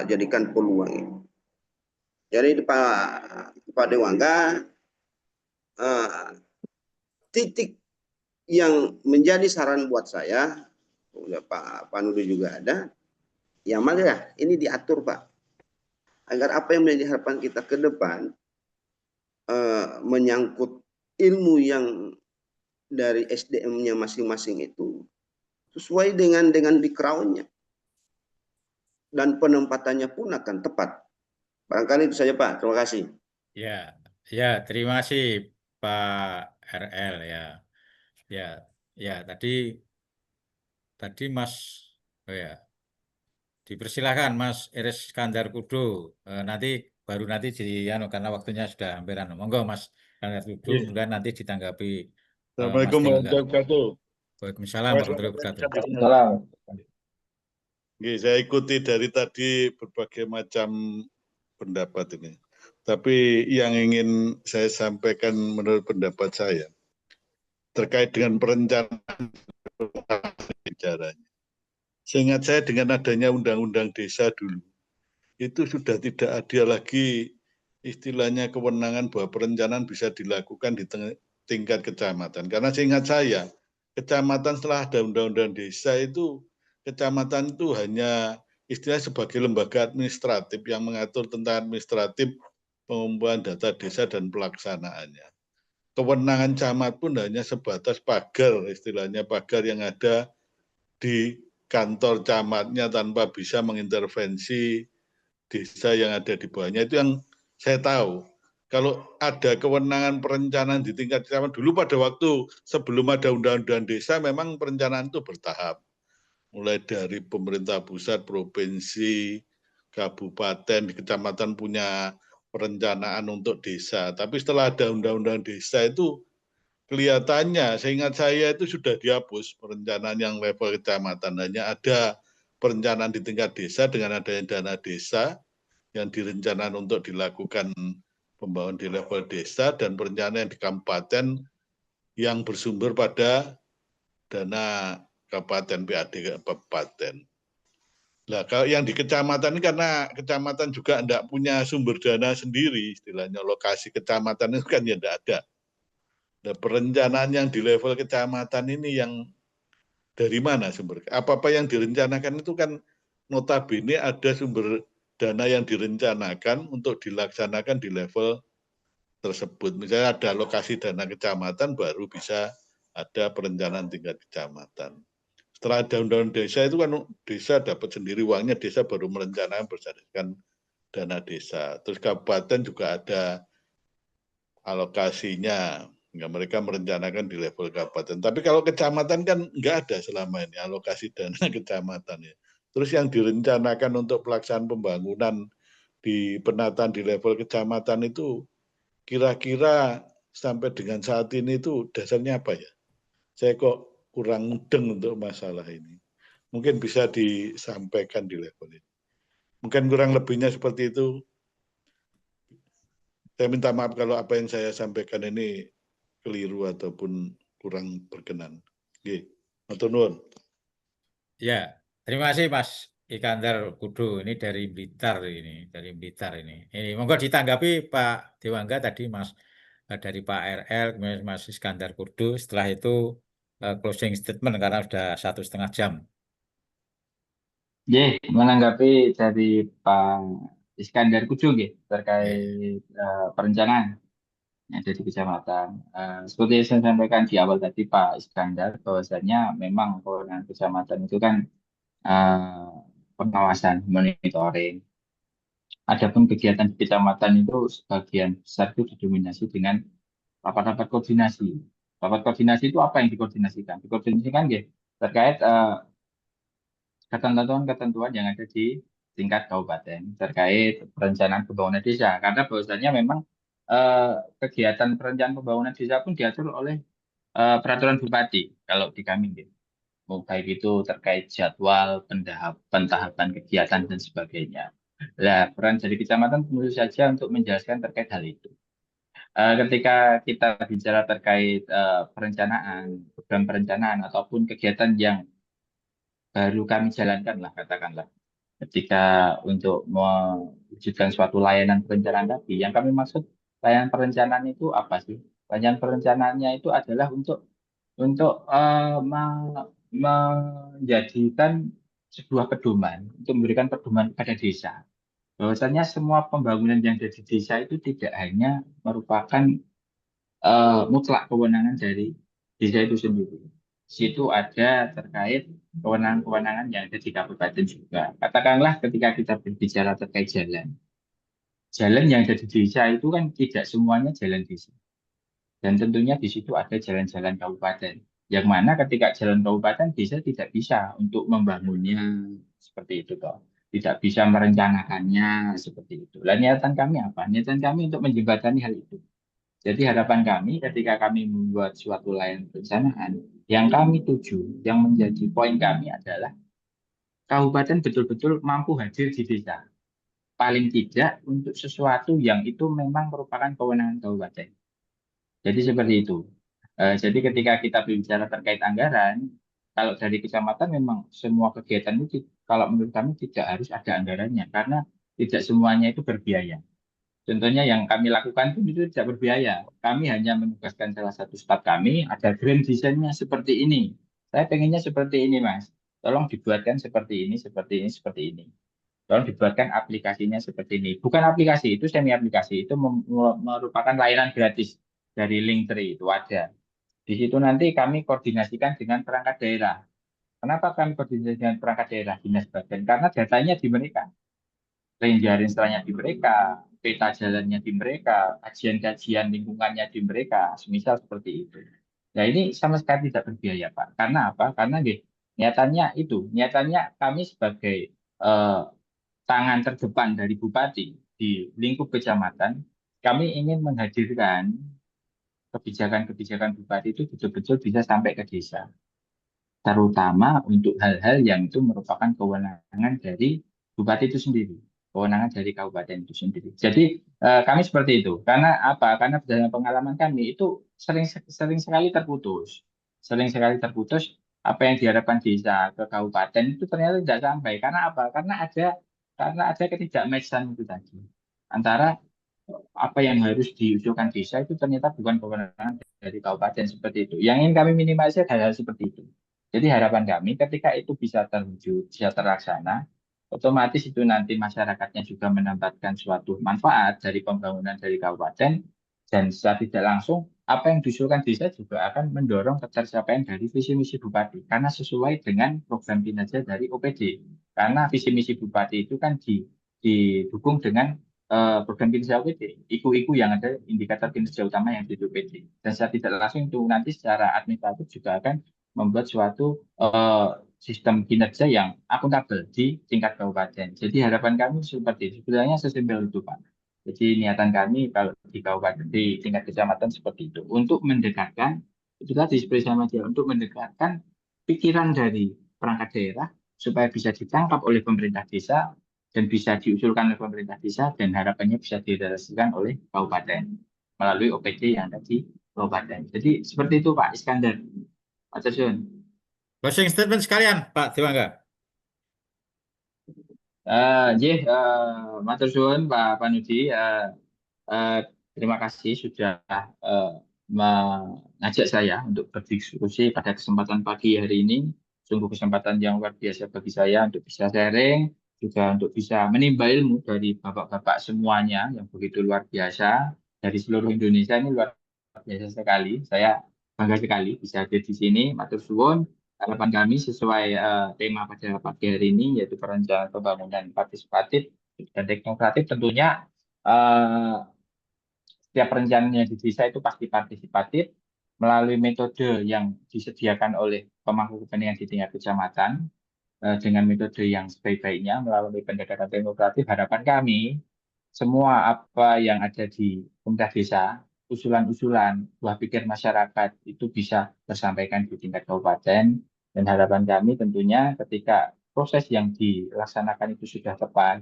jadikan peluang ini. Jadi Pak Dewangga, titik yang menjadi saran buat saya, Pak Panudi juga ada, yang mana ini diatur, Pak, agar apa yang menjadi harapan kita ke depan menyangkut ilmu yang dari SDM-nya masing-masing itu sesuai dengan background-nya dan penempatannya pun akan tepat. Barangkali itu saja, Pak. Terima kasih. Ya, terima kasih Pak RL ya. Ya, tadi Mas, dipersilahkan Mas Iris Iskandar Kudo. Nanti karena waktunya sudah hampir. Monggo Mas Iskandar Kudo, kemudian nanti ditanggapi Assalamualaikum warahmatullahi wabarakatuh. Waalaikumsalam warahmatullahi wabarakatuh. Salam. Saya ikuti dari tadi berbagai macam pendapat ini. Tapi yang ingin saya sampaikan menurut pendapat saya terkait dengan perencanaan bicaranya. Seingat saya dengan adanya undang-undang desa dulu, itu sudah tidak ada lagi istilahnya kewenangan bahwa perencanaan bisa dilakukan di tingkat kecamatan. Karena seingat saya, kecamatan setelah ada undang-undang desa itu, kecamatan itu hanya istilah sebagai lembaga administratif yang mengatur tentang administratif pengumpulan data desa dan pelaksanaannya. Kewenangan camat pun hanya sebatas pagar, istilahnya pagar yang ada di kantor camatnya tanpa bisa mengintervensi desa yang ada di bawahnya. Itu yang saya tahu. Kalau ada kewenangan perencanaan di tingkat kecamatan, dulu pada waktu sebelum ada undang-undang desa memang perencanaan itu bertahap. Mulai dari pemerintah pusat, provinsi, kabupaten, di kecamatan punya perencanaan untuk desa. Tapi setelah ada undang-undang desa itu kelihatannya, seingat saya itu sudah dihapus perencanaan yang level kecamatan. Hanya ada perencanaan di tingkat desa dengan adanya dana desa yang direncanakan untuk dilakukan pembangunan di level desa dan perencanaan yang di kabupaten yang bersumber pada dana kabupaten PAD kabupaten. Nah, kalau yang di kecamatan ini karena kecamatan juga tidak punya sumber dana sendiri, istilahnya lokasi kecamatan itu kan ya tidak ada. Nah, perencanaan yang di level kecamatan ini yang dari mana sumber? Apa-apa yang direncanakan itu kan notabene ada sumber dana yang direncanakan untuk dilaksanakan di level tersebut. Misalnya ada alokasi dana kecamatan, baru bisa ada perencanaan tingkat kecamatan. Setelah ada undang-undang desa itu kan desa dapat sendiri uangnya, desa baru merencanakan berdasarkan dana desa. Terus kabupaten juga ada alokasinya, ya, mereka merencanakan di level kabupaten. Tapi kalau kecamatan kan nggak ada selama ini alokasi dana kecamatan ya. Terus yang direncanakan untuk pelaksanaan pembangunan di penataan di level kecamatan itu kira-kira sampai dengan saat ini itu dasarnya apa ya? Saya kok kurang mudeng untuk masalah ini. Mungkin bisa disampaikan di level ini. Mungkin kurang lebihnya seperti itu. Saya minta maaf kalau apa yang saya sampaikan ini keliru ataupun kurang berkenan. Oke, matur nuwun. Ya, terima kasih Mas Iskandar Kudu. Ini dari Blitar ini, dari Blitar ini. Ini monggo ditanggapi Pak Dewangga tadi Mas dari Pak RL, kemudian Mas Iskandar Kudu. Setelah itu closing statement karena sudah 1,5 jam. Menanggapi dari Pak Iskandar Kudu terkait perencanaan yang ada di kecamatan. Seperti yang saya sampaikan di awal tadi Pak Iskandar, bahwasanya memang kewenangan kecamatan itu kan pengawasan, monitoring. Adapun kegiatan di kecamatan itu sebagian besar itu didominasi dengan rapat-rapat koordinasi. Rapat koordinasi itu apa yang dikoordinasikan? Dikoordinasikan terkait ketentuan-ketentuan yang ada di tingkat kabupaten terkait perencanaan pembangunan desa. Karena bahwasanya memang kegiatan perencanaan pembangunan desa pun diatur oleh peraturan bupati kalau di kami baik itu terkait jadwal, pentahapan kegiatan dan sebagainya. Nah, peran dari kecamatan tentu saja untuk menjelaskan terkait hal itu. Ketika kita bicara terkait perencanaan, program perencanaan ataupun kegiatan yang baru kami jalankan lah katakanlah, ketika untuk mewujudkan suatu layanan perencanaan tadi, yang kami maksud layanan perencanaan itu apa sih? Layanan perencanaannya itu adalah untuk menjadikan sebuah pedoman, untuk memberikan pedoman kepada desa. Bahwasanya semua pembangunan yang ada di desa itu tidak hanya merupakan mutlak kewenangan dari desa itu sendiri. Di situ ada terkait kewenangan-kewenangan yang ada di kabupaten juga. Katakanlah ketika kita berbicara terkait jalan. Jalan yang ada di desa itu kan tidak semuanya jalan desa. Dan tentunya di situ ada jalan-jalan kabupaten. Yang mana ketika jalan kabupaten desa tidak bisa untuk membangunnya seperti itu toh. Tidak bisa merencanakannya seperti itu. Lah niatan kami apa? Niatan kami untuk menjembatani hal itu. Jadi harapan kami ketika kami membuat suatu layanan perencanaan, yang kami tuju, yang menjadi poin kami adalah kabupaten betul-betul mampu hadir di desa. Paling tidak untuk sesuatu yang itu memang merupakan kewenangan kabupaten. Jadi seperti itu. Jadi ketika kita berbicara terkait anggaran, kalau dari kecamatan memang semua kegiatan itu kalau menurut kami tidak harus ada anggarannya karena tidak semuanya itu berbiaya. Contohnya yang kami lakukan pun itu tidak berbiaya. Kami hanya menugaskan salah satu staf kami, ada grand desainnya seperti ini. Saya pengennya seperti ini, Mas. Tolong dibuatkan seperti ini, seperti ini, seperti ini. Tolong dibuatkan aplikasinya seperti ini. Bukan aplikasi, itu semi aplikasi. Itu merupakan layanan gratis dari Linktree, itu ada. Di situ nanti kami koordinasikan dengan perangkat daerah. Kenapa kami koordinasi dengan perangkat daerah dinas badan? Karena datanya di mereka, range instalnya di mereka, peta jalannya di mereka, kajian-kajian lingkungannya di mereka, semisal seperti itu. Nah ini sama sekali tidak berbiaya Pak. Karena apa? Karena niatannya kami sebagai tangan terdepan dari bupati di lingkup kecamatan, kami ingin menghadirkan kebijakan-kebijakan bupati itu betul-betul bisa sampai ke desa, terutama untuk hal-hal yang itu merupakan kewenangan dari bupati itu sendiri, kewenangan dari kabupaten itu sendiri. Jadi kami seperti itu. Karena apa? Karena berdasarkan pengalaman kami itu sering sekali terputus, apa yang diharapkan desa ke kabupaten itu ternyata tidak sampai. Karena apa? Karena ada ketidakmatchan itu tadi antara apa yang harus diusulkan desa itu ternyata bukan kewenangan dari kabupaten seperti itu. Yang ingin kami minimalisir hal-hal seperti itu. Jadi harapan kami ketika itu bisa terwujud, bisa terlaksana, otomatis itu nanti masyarakatnya juga mendapatkan suatu manfaat dari pembangunan dari kabupaten, dan secara tidak langsung apa yang diusulkan desa juga akan mendorong ketercapaian dari visi misi bupati karena sesuai dengan program kinerja dari OPD. Karena visi misi bupati itu kan didukung dengan program kinerja OPD, iku-iku yang ada indikator kinerja utama yang di OPD. Dan secara tidak langsung itu nanti secara administratif juga akan membuat suatu sistem kinerja yang akuntabel di tingkat kabupaten. Jadi harapan kami seperti itu. Sebenarnya sesimpel itu Pak. Jadi niatan kami kalau di kabupaten di tingkat kecamatan seperti itu untuk mendekatkan itu tadi seperti sama dia untuk mendekatkan pikiran dari perangkat daerah supaya bisa ditangkap oleh pemerintah desa dan bisa diusulkan oleh pemerintah desa dan harapannya bisa direalisasikan oleh kabupaten melalui OPD yang ada di kabupaten. Jadi seperti itu Pak Iskandar. Pak Terjun. Closing statement sekalian, Pak Dewangga. Matur suwun Pak Panudi. Terima kasih sudah mengajak saya untuk berdiskusi pada kesempatan pagi hari ini. Sungguh kesempatan yang luar biasa bagi saya untuk bisa sharing, juga untuk bisa menimba ilmu dari bapak-bapak semuanya yang begitu luar biasa dari seluruh Indonesia. Ini luar biasa sekali. Saya bangga sekali bisa hadir di sini. Matur suwun. Harapan kami sesuai tema pada pagi hari ini yaitu perencanaan pembangunan partisipatif dan teknokratif. Tentunya setiap perencanaan di desa itu pasti partisipatif melalui metode yang disediakan oleh pemangku kepentingan di tingkat kecamatan dengan metode yang sebaik-baiknya melalui pendekatan teknokratif. Harapan kami semua apa yang ada di pemerintah desa, usulan-usulan, buah pikir masyarakat itu bisa tersampaikan di tingkat kabupaten. Dan harapan kami tentunya ketika proses yang dilaksanakan itu sudah tepat,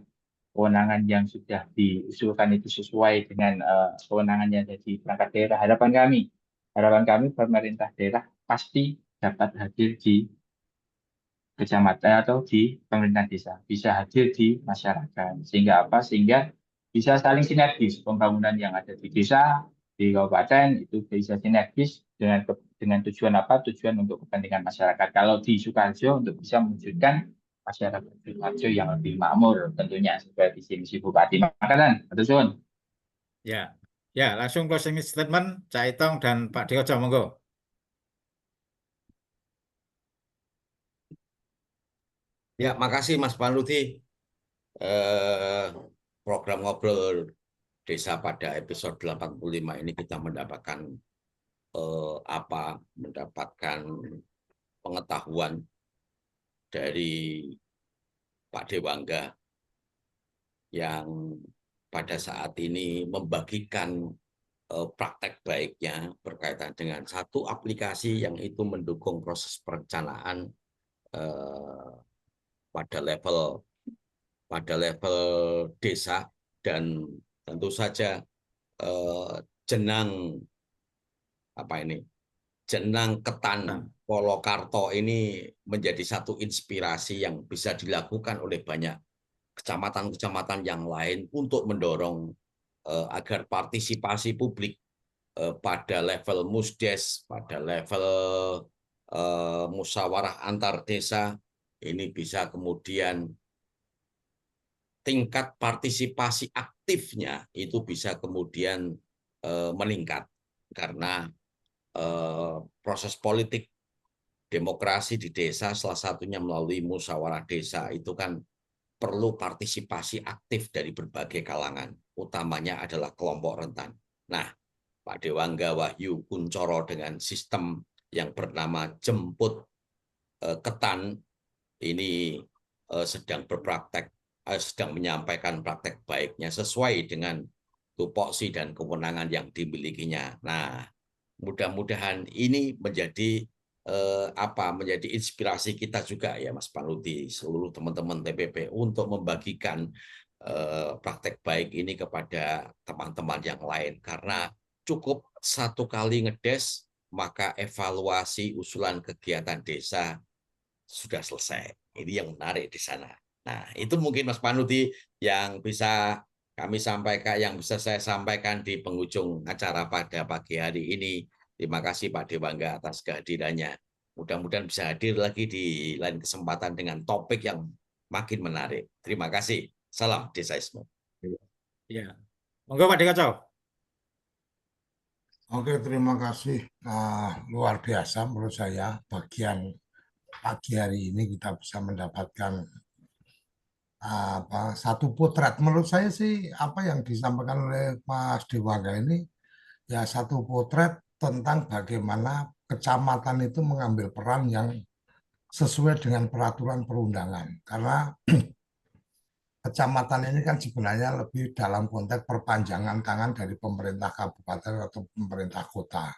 kewenangan yang sudah diusulkan itu sesuai dengan kewenangannya dari perangkat daerah. Harapan kami pemerintah daerah pasti dapat hadir di kecamatan atau di pemerintah desa, bisa hadir di masyarakat. Sehingga apa? Sehingga bisa saling sinergis pembangunan yang ada di desa, di kabupaten itu bisa sinergis dengan tujuan apa? Tujuan untuk kepentingan masyarakat. Kalau di Sukoharjo untuk bisa mewujudkan masyarakat Sukoharjo yang lebih makmur tentunya sebagai visi misi Bupati Makassar. Betul. Ya, ya langsung closing statement Cak Itong dan Pak Diojo, monggo. Ya, makasih Mas Panruti. Program ngobrol desa pada episode 85 ini kita mendapatkan mendapatkan pengetahuan dari Pak Dewangga yang pada saat ini membagikan praktek baiknya berkaitan dengan satu aplikasi yang itu mendukung proses perencanaan pada level desa, dan tentu saja jenang Ketan Polokarto ini menjadi satu inspirasi yang bisa dilakukan oleh banyak kecamatan-kecamatan yang lain untuk mendorong agar partisipasi publik pada level musdes, pada level musyawarah antar desa ini bisa kemudian tingkat partisipasi aktifnya itu bisa kemudian meningkat karena proses politik demokrasi di desa salah satunya melalui musyawarah desa itu kan perlu partisipasi aktif dari berbagai kalangan, utamanya adalah kelompok rentan. Nah, Pak Dewangga Wahyu Kuncoro dengan sistem yang bernama Jemput Ketan ini sedang berpraktek, sedang menyampaikan praktek baiknya sesuai dengan tupoksi dan kewenangan yang dimilikinya. Nah, mudah-mudahan ini menjadi menjadi inspirasi kita juga ya Mas Panuti, seluruh teman-teman TPP untuk membagikan praktek baik ini kepada teman-teman yang lain, karena cukup satu kali ngedes maka evaluasi usulan kegiatan desa sudah selesai. Ini yang menarik di sana. Nah, itu mungkin Mas Panuti yang bisa kami sampaikan, yang bisa saya sampaikan di penghujung acara pada pagi hari ini. Terima kasih Pak Dewangga atas kehadirannya. Mudah-mudahan bisa hadir lagi di lain kesempatan dengan topik yang makin menarik. Terima kasih. Salam Desaisme. Ya, monggo Pak Dekacau. Oke, terima kasih. Luar biasa menurut saya bagian pagi hari ini kita bisa mendapatkan satu potret. Menurut saya sih apa yang disampaikan oleh Mas Dewangga ini ya satu potret tentang bagaimana kecamatan itu mengambil peran yang sesuai dengan peraturan perundangan. Karena kecamatan ini kan sebenarnya lebih dalam konteks perpanjangan tangan dari pemerintah kabupaten atau pemerintah kota.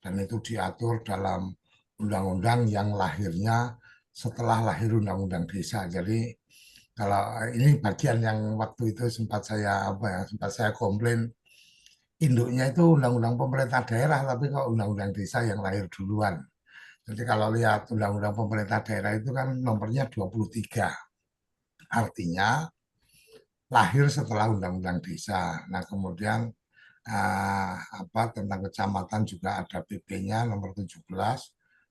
Dan itu diatur dalam undang-undang yang lahirnya setelah lahir undang-undang desa. Jadi kalau ini bagian yang waktu itu sempat saya komplain, induknya itu undang-undang pemerintah daerah, tapi kok undang-undang desa yang lahir duluan. Jadi kalau lihat undang-undang pemerintah daerah itu kan nomornya 23. Artinya lahir setelah undang-undang desa. Nah, kemudian tentang kecamatan juga ada PP-nya nomor 17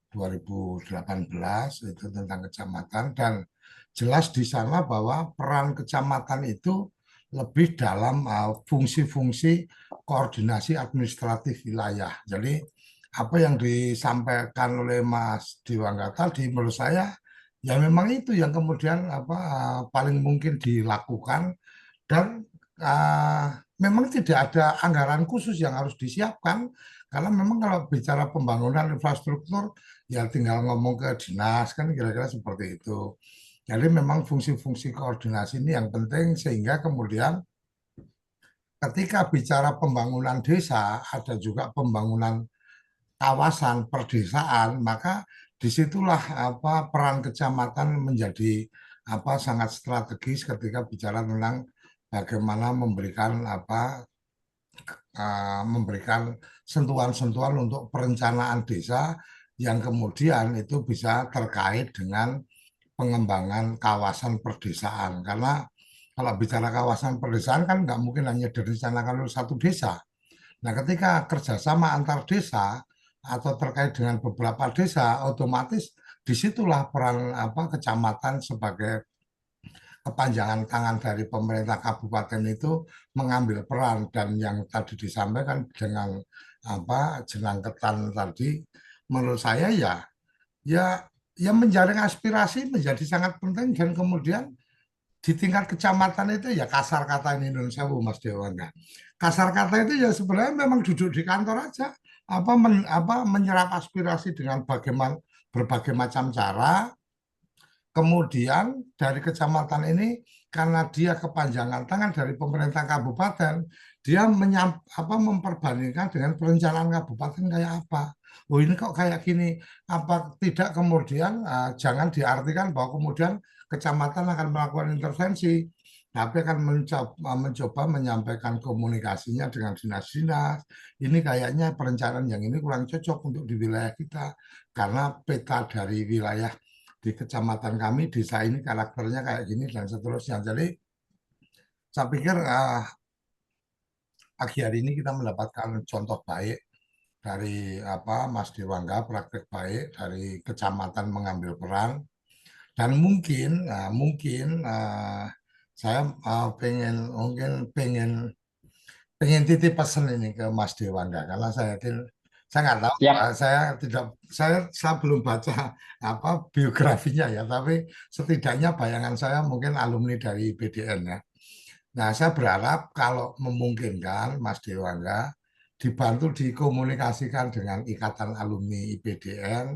2018 itu tentang kecamatan, dan jelas di sana bahwa peran kecamatan itu lebih dalam fungsi-fungsi koordinasi administratif wilayah. Jadi apa yang disampaikan oleh Mas Dewangga tadi menurut saya ya memang itu yang kemudian paling mungkin dilakukan, dan memang tidak ada anggaran khusus yang harus disiapkan, karena memang kalau bicara pembangunan infrastruktur ya tinggal ngomong ke dinas kan kira-kira seperti itu. Jadi memang fungsi-fungsi koordinasi ini yang penting, sehingga kemudian ketika bicara pembangunan desa ada juga pembangunan kawasan perdesaan, maka disitulah peran kecamatan menjadi sangat strategis ketika bicara tentang bagaimana memberikan sentuhan-sentuhan untuk perencanaan desa yang kemudian itu bisa terkait dengan pengembangan kawasan perdesaan. Karena kalau bicara kawasan perdesaan kan nggak mungkin hanya direncanakan oleh satu desa. Nah, ketika kerjasama antar desa atau terkait dengan beberapa desa, otomatis disitulah peran kecamatan sebagai kepanjangan tangan dari pemerintah kabupaten itu mengambil peran. Dan yang tadi disampaikan dengan jenang ketan tadi, menurut saya ya menjaring aspirasi menjadi sangat penting, dan kemudian di tingkat kecamatan itu ya kasar kata ini Indonesia Mas Dewangga. Kasar kata itu ya sebenarnya memang duduk di kantor aja, menyerap aspirasi dengan berbagai macam cara. Kemudian dari kecamatan ini karena dia kepanjangan tangan dari pemerintah kabupaten, dia memperbandingkan dengan perencanaan kabupaten kayak apa. Oh ini kok kayak gini, apa tidak kemudian jangan diartikan bahwa kemudian kecamatan akan melakukan intervensi, tapi akan mencoba menyampaikan komunikasinya dengan dinas-dinas. Ini kayaknya perencanaan yang ini kurang cocok untuk di wilayah kita, karena peta dari wilayah di kecamatan kami, desa ini karakternya kayak gini dan seterusnya. Jadi saya pikir pagi hari ini kita mendapatkan contoh baik dari Mas Dewangga, praktek baik dari kecamatan mengambil peran. Dan mungkin saya pengen titip pesan ini ke Mas Dewangga, karena saya yakin Saya nggak tahu, Siap. saya belum baca biografinya ya, tapi setidaknya bayangan saya mungkin alumni dari IPDN ya. Nah, saya berharap kalau memungkinkan Mas Dewangga dibantu dikomunikasikan dengan Ikatan Alumni IPDN,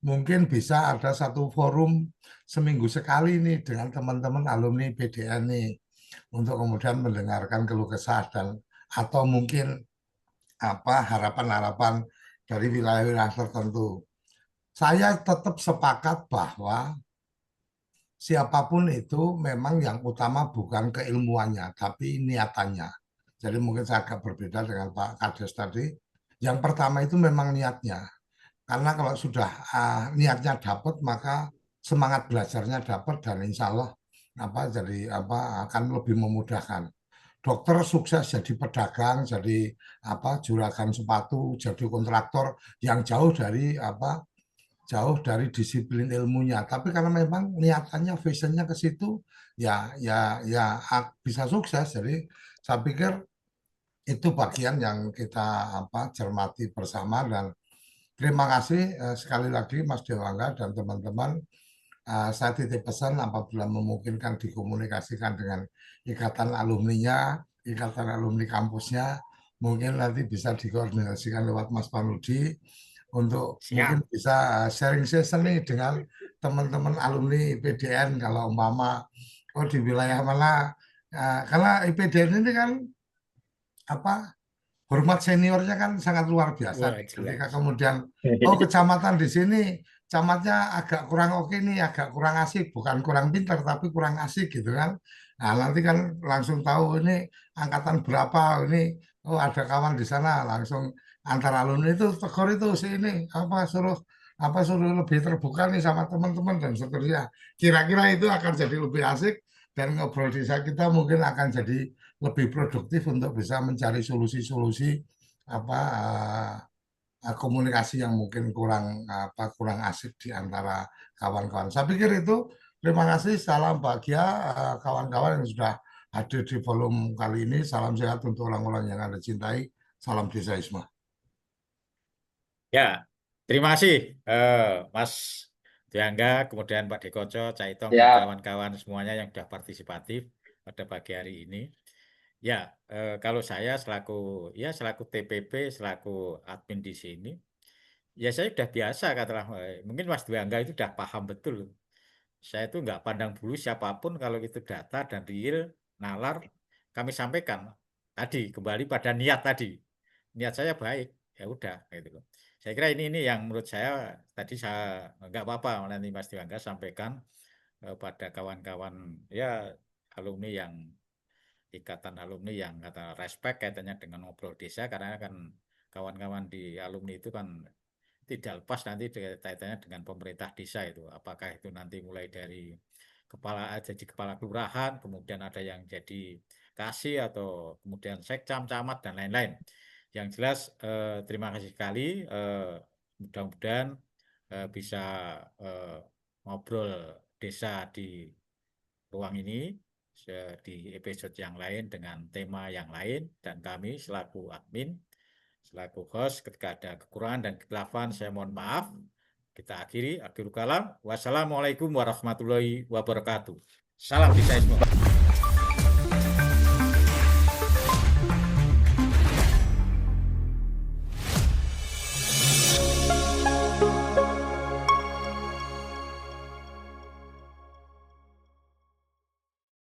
mungkin bisa ada satu forum seminggu sekali nih dengan teman-teman alumni IPDN nih untuk kemudian mendengarkan keluh kesah dan atau mungkin harapan-harapan dari wilayah-wilayah tertentu. Saya tetap sepakat bahwa siapapun itu memang yang utama bukan keilmuannya, tapi niatannya. Jadi mungkin saya agak berbeda dengan Pak Kades tadi. Yang pertama itu memang niatnya. Karena kalau sudah niatnya dapat, maka semangat belajarnya dapat dan insya Allah akan lebih memudahkan. Dokter sukses jadi pedagang, jadi juragan sepatu, jadi kontraktor yang jauh dari disiplin ilmunya. Tapi karena memang niatannya, visionnya ke situ, ya bisa sukses. Jadi saya pikir itu bagian yang kita cermati bersama dan terima kasih sekali lagi Mas Dewangga dan teman-teman. Saya titip pesan apabila memungkinkan dikomunikasikan dengan ikatan alumninya, ikatan alumni kampusnya, mungkin nanti bisa dikoordinasikan lewat Mas Panudi untuk mungkin bisa sharing session nih dengan teman-teman alumni IPDN kalau umpama di wilayah mana, karena IPDN ini kan hormat seniornya kan sangat luar biasa. Ketika kemudian kecamatan di sini camatnya agak kurang oke nih, agak kurang asik, bukan kurang pintar tapi kurang asik gitu kan. Nah, nanti kan langsung tahu ini angkatan berapa, ini ada kawan di sana, langsung antar alumni itu tegur itu sini suruh lebih terbuka nih sama teman-teman dan seterusnya. Kira-kira itu akan jadi lebih asik dan ngobrol desa kita mungkin akan jadi lebih produktif untuk bisa mencari solusi-solusi komunikasi yang mungkin kurang asik di antara kawan-kawan. Saya pikir itu. Terima kasih, salam bahagia kawan-kawan yang sudah hadir di volume kali ini. Salam sehat untuk orang-orang yang Anda cintai. Salam Desaisme. Ya, terima kasih Mas Dewangga, kemudian Pak Dekoco, Caitong, dan Siap. kawan-kawan semuanya yang sudah partisipatif pada pagi hari ini. Ya, kalau saya selaku TPP, selaku admin di sini, ya saya sudah biasa katakanlah, mungkin Mas Dewangga itu sudah paham betul. Saya itu nggak pandang bulu siapapun kalau itu data dan real, nalar, kami sampaikan. Tadi, kembali pada niat tadi. Niat saya baik, ya udah gitu loh. Saya kira ini yang menurut saya tadi saya nggak apa-apa nanti Mas Dewangga sampaikan pada kawan-kawan ya alumni yang ikatan alumni yang kata respect kaitannya dengan ngobrol desa, karena kan kawan-kawan di alumni itu kan tidak lepas nanti kaitannya dengan pemerintah desa itu. Apakah itu nanti mulai dari jadi kepala kelurahan, kemudian ada yang jadi kasih atau kemudian sekcam, camat dan lain-lain. Yang jelas terima kasih sekali. Mudah-mudahan bisa ngobrol desa di ruang ini di episode yang lain dengan tema yang lain, dan kami selaku admin, selaku host, ketika ada kekurangan dan kekhilafan saya mohon maaf. Kita akhiri, akhirul kalam. Wassalamualaikum warahmatullahi wabarakatuh. Salam Desaisme.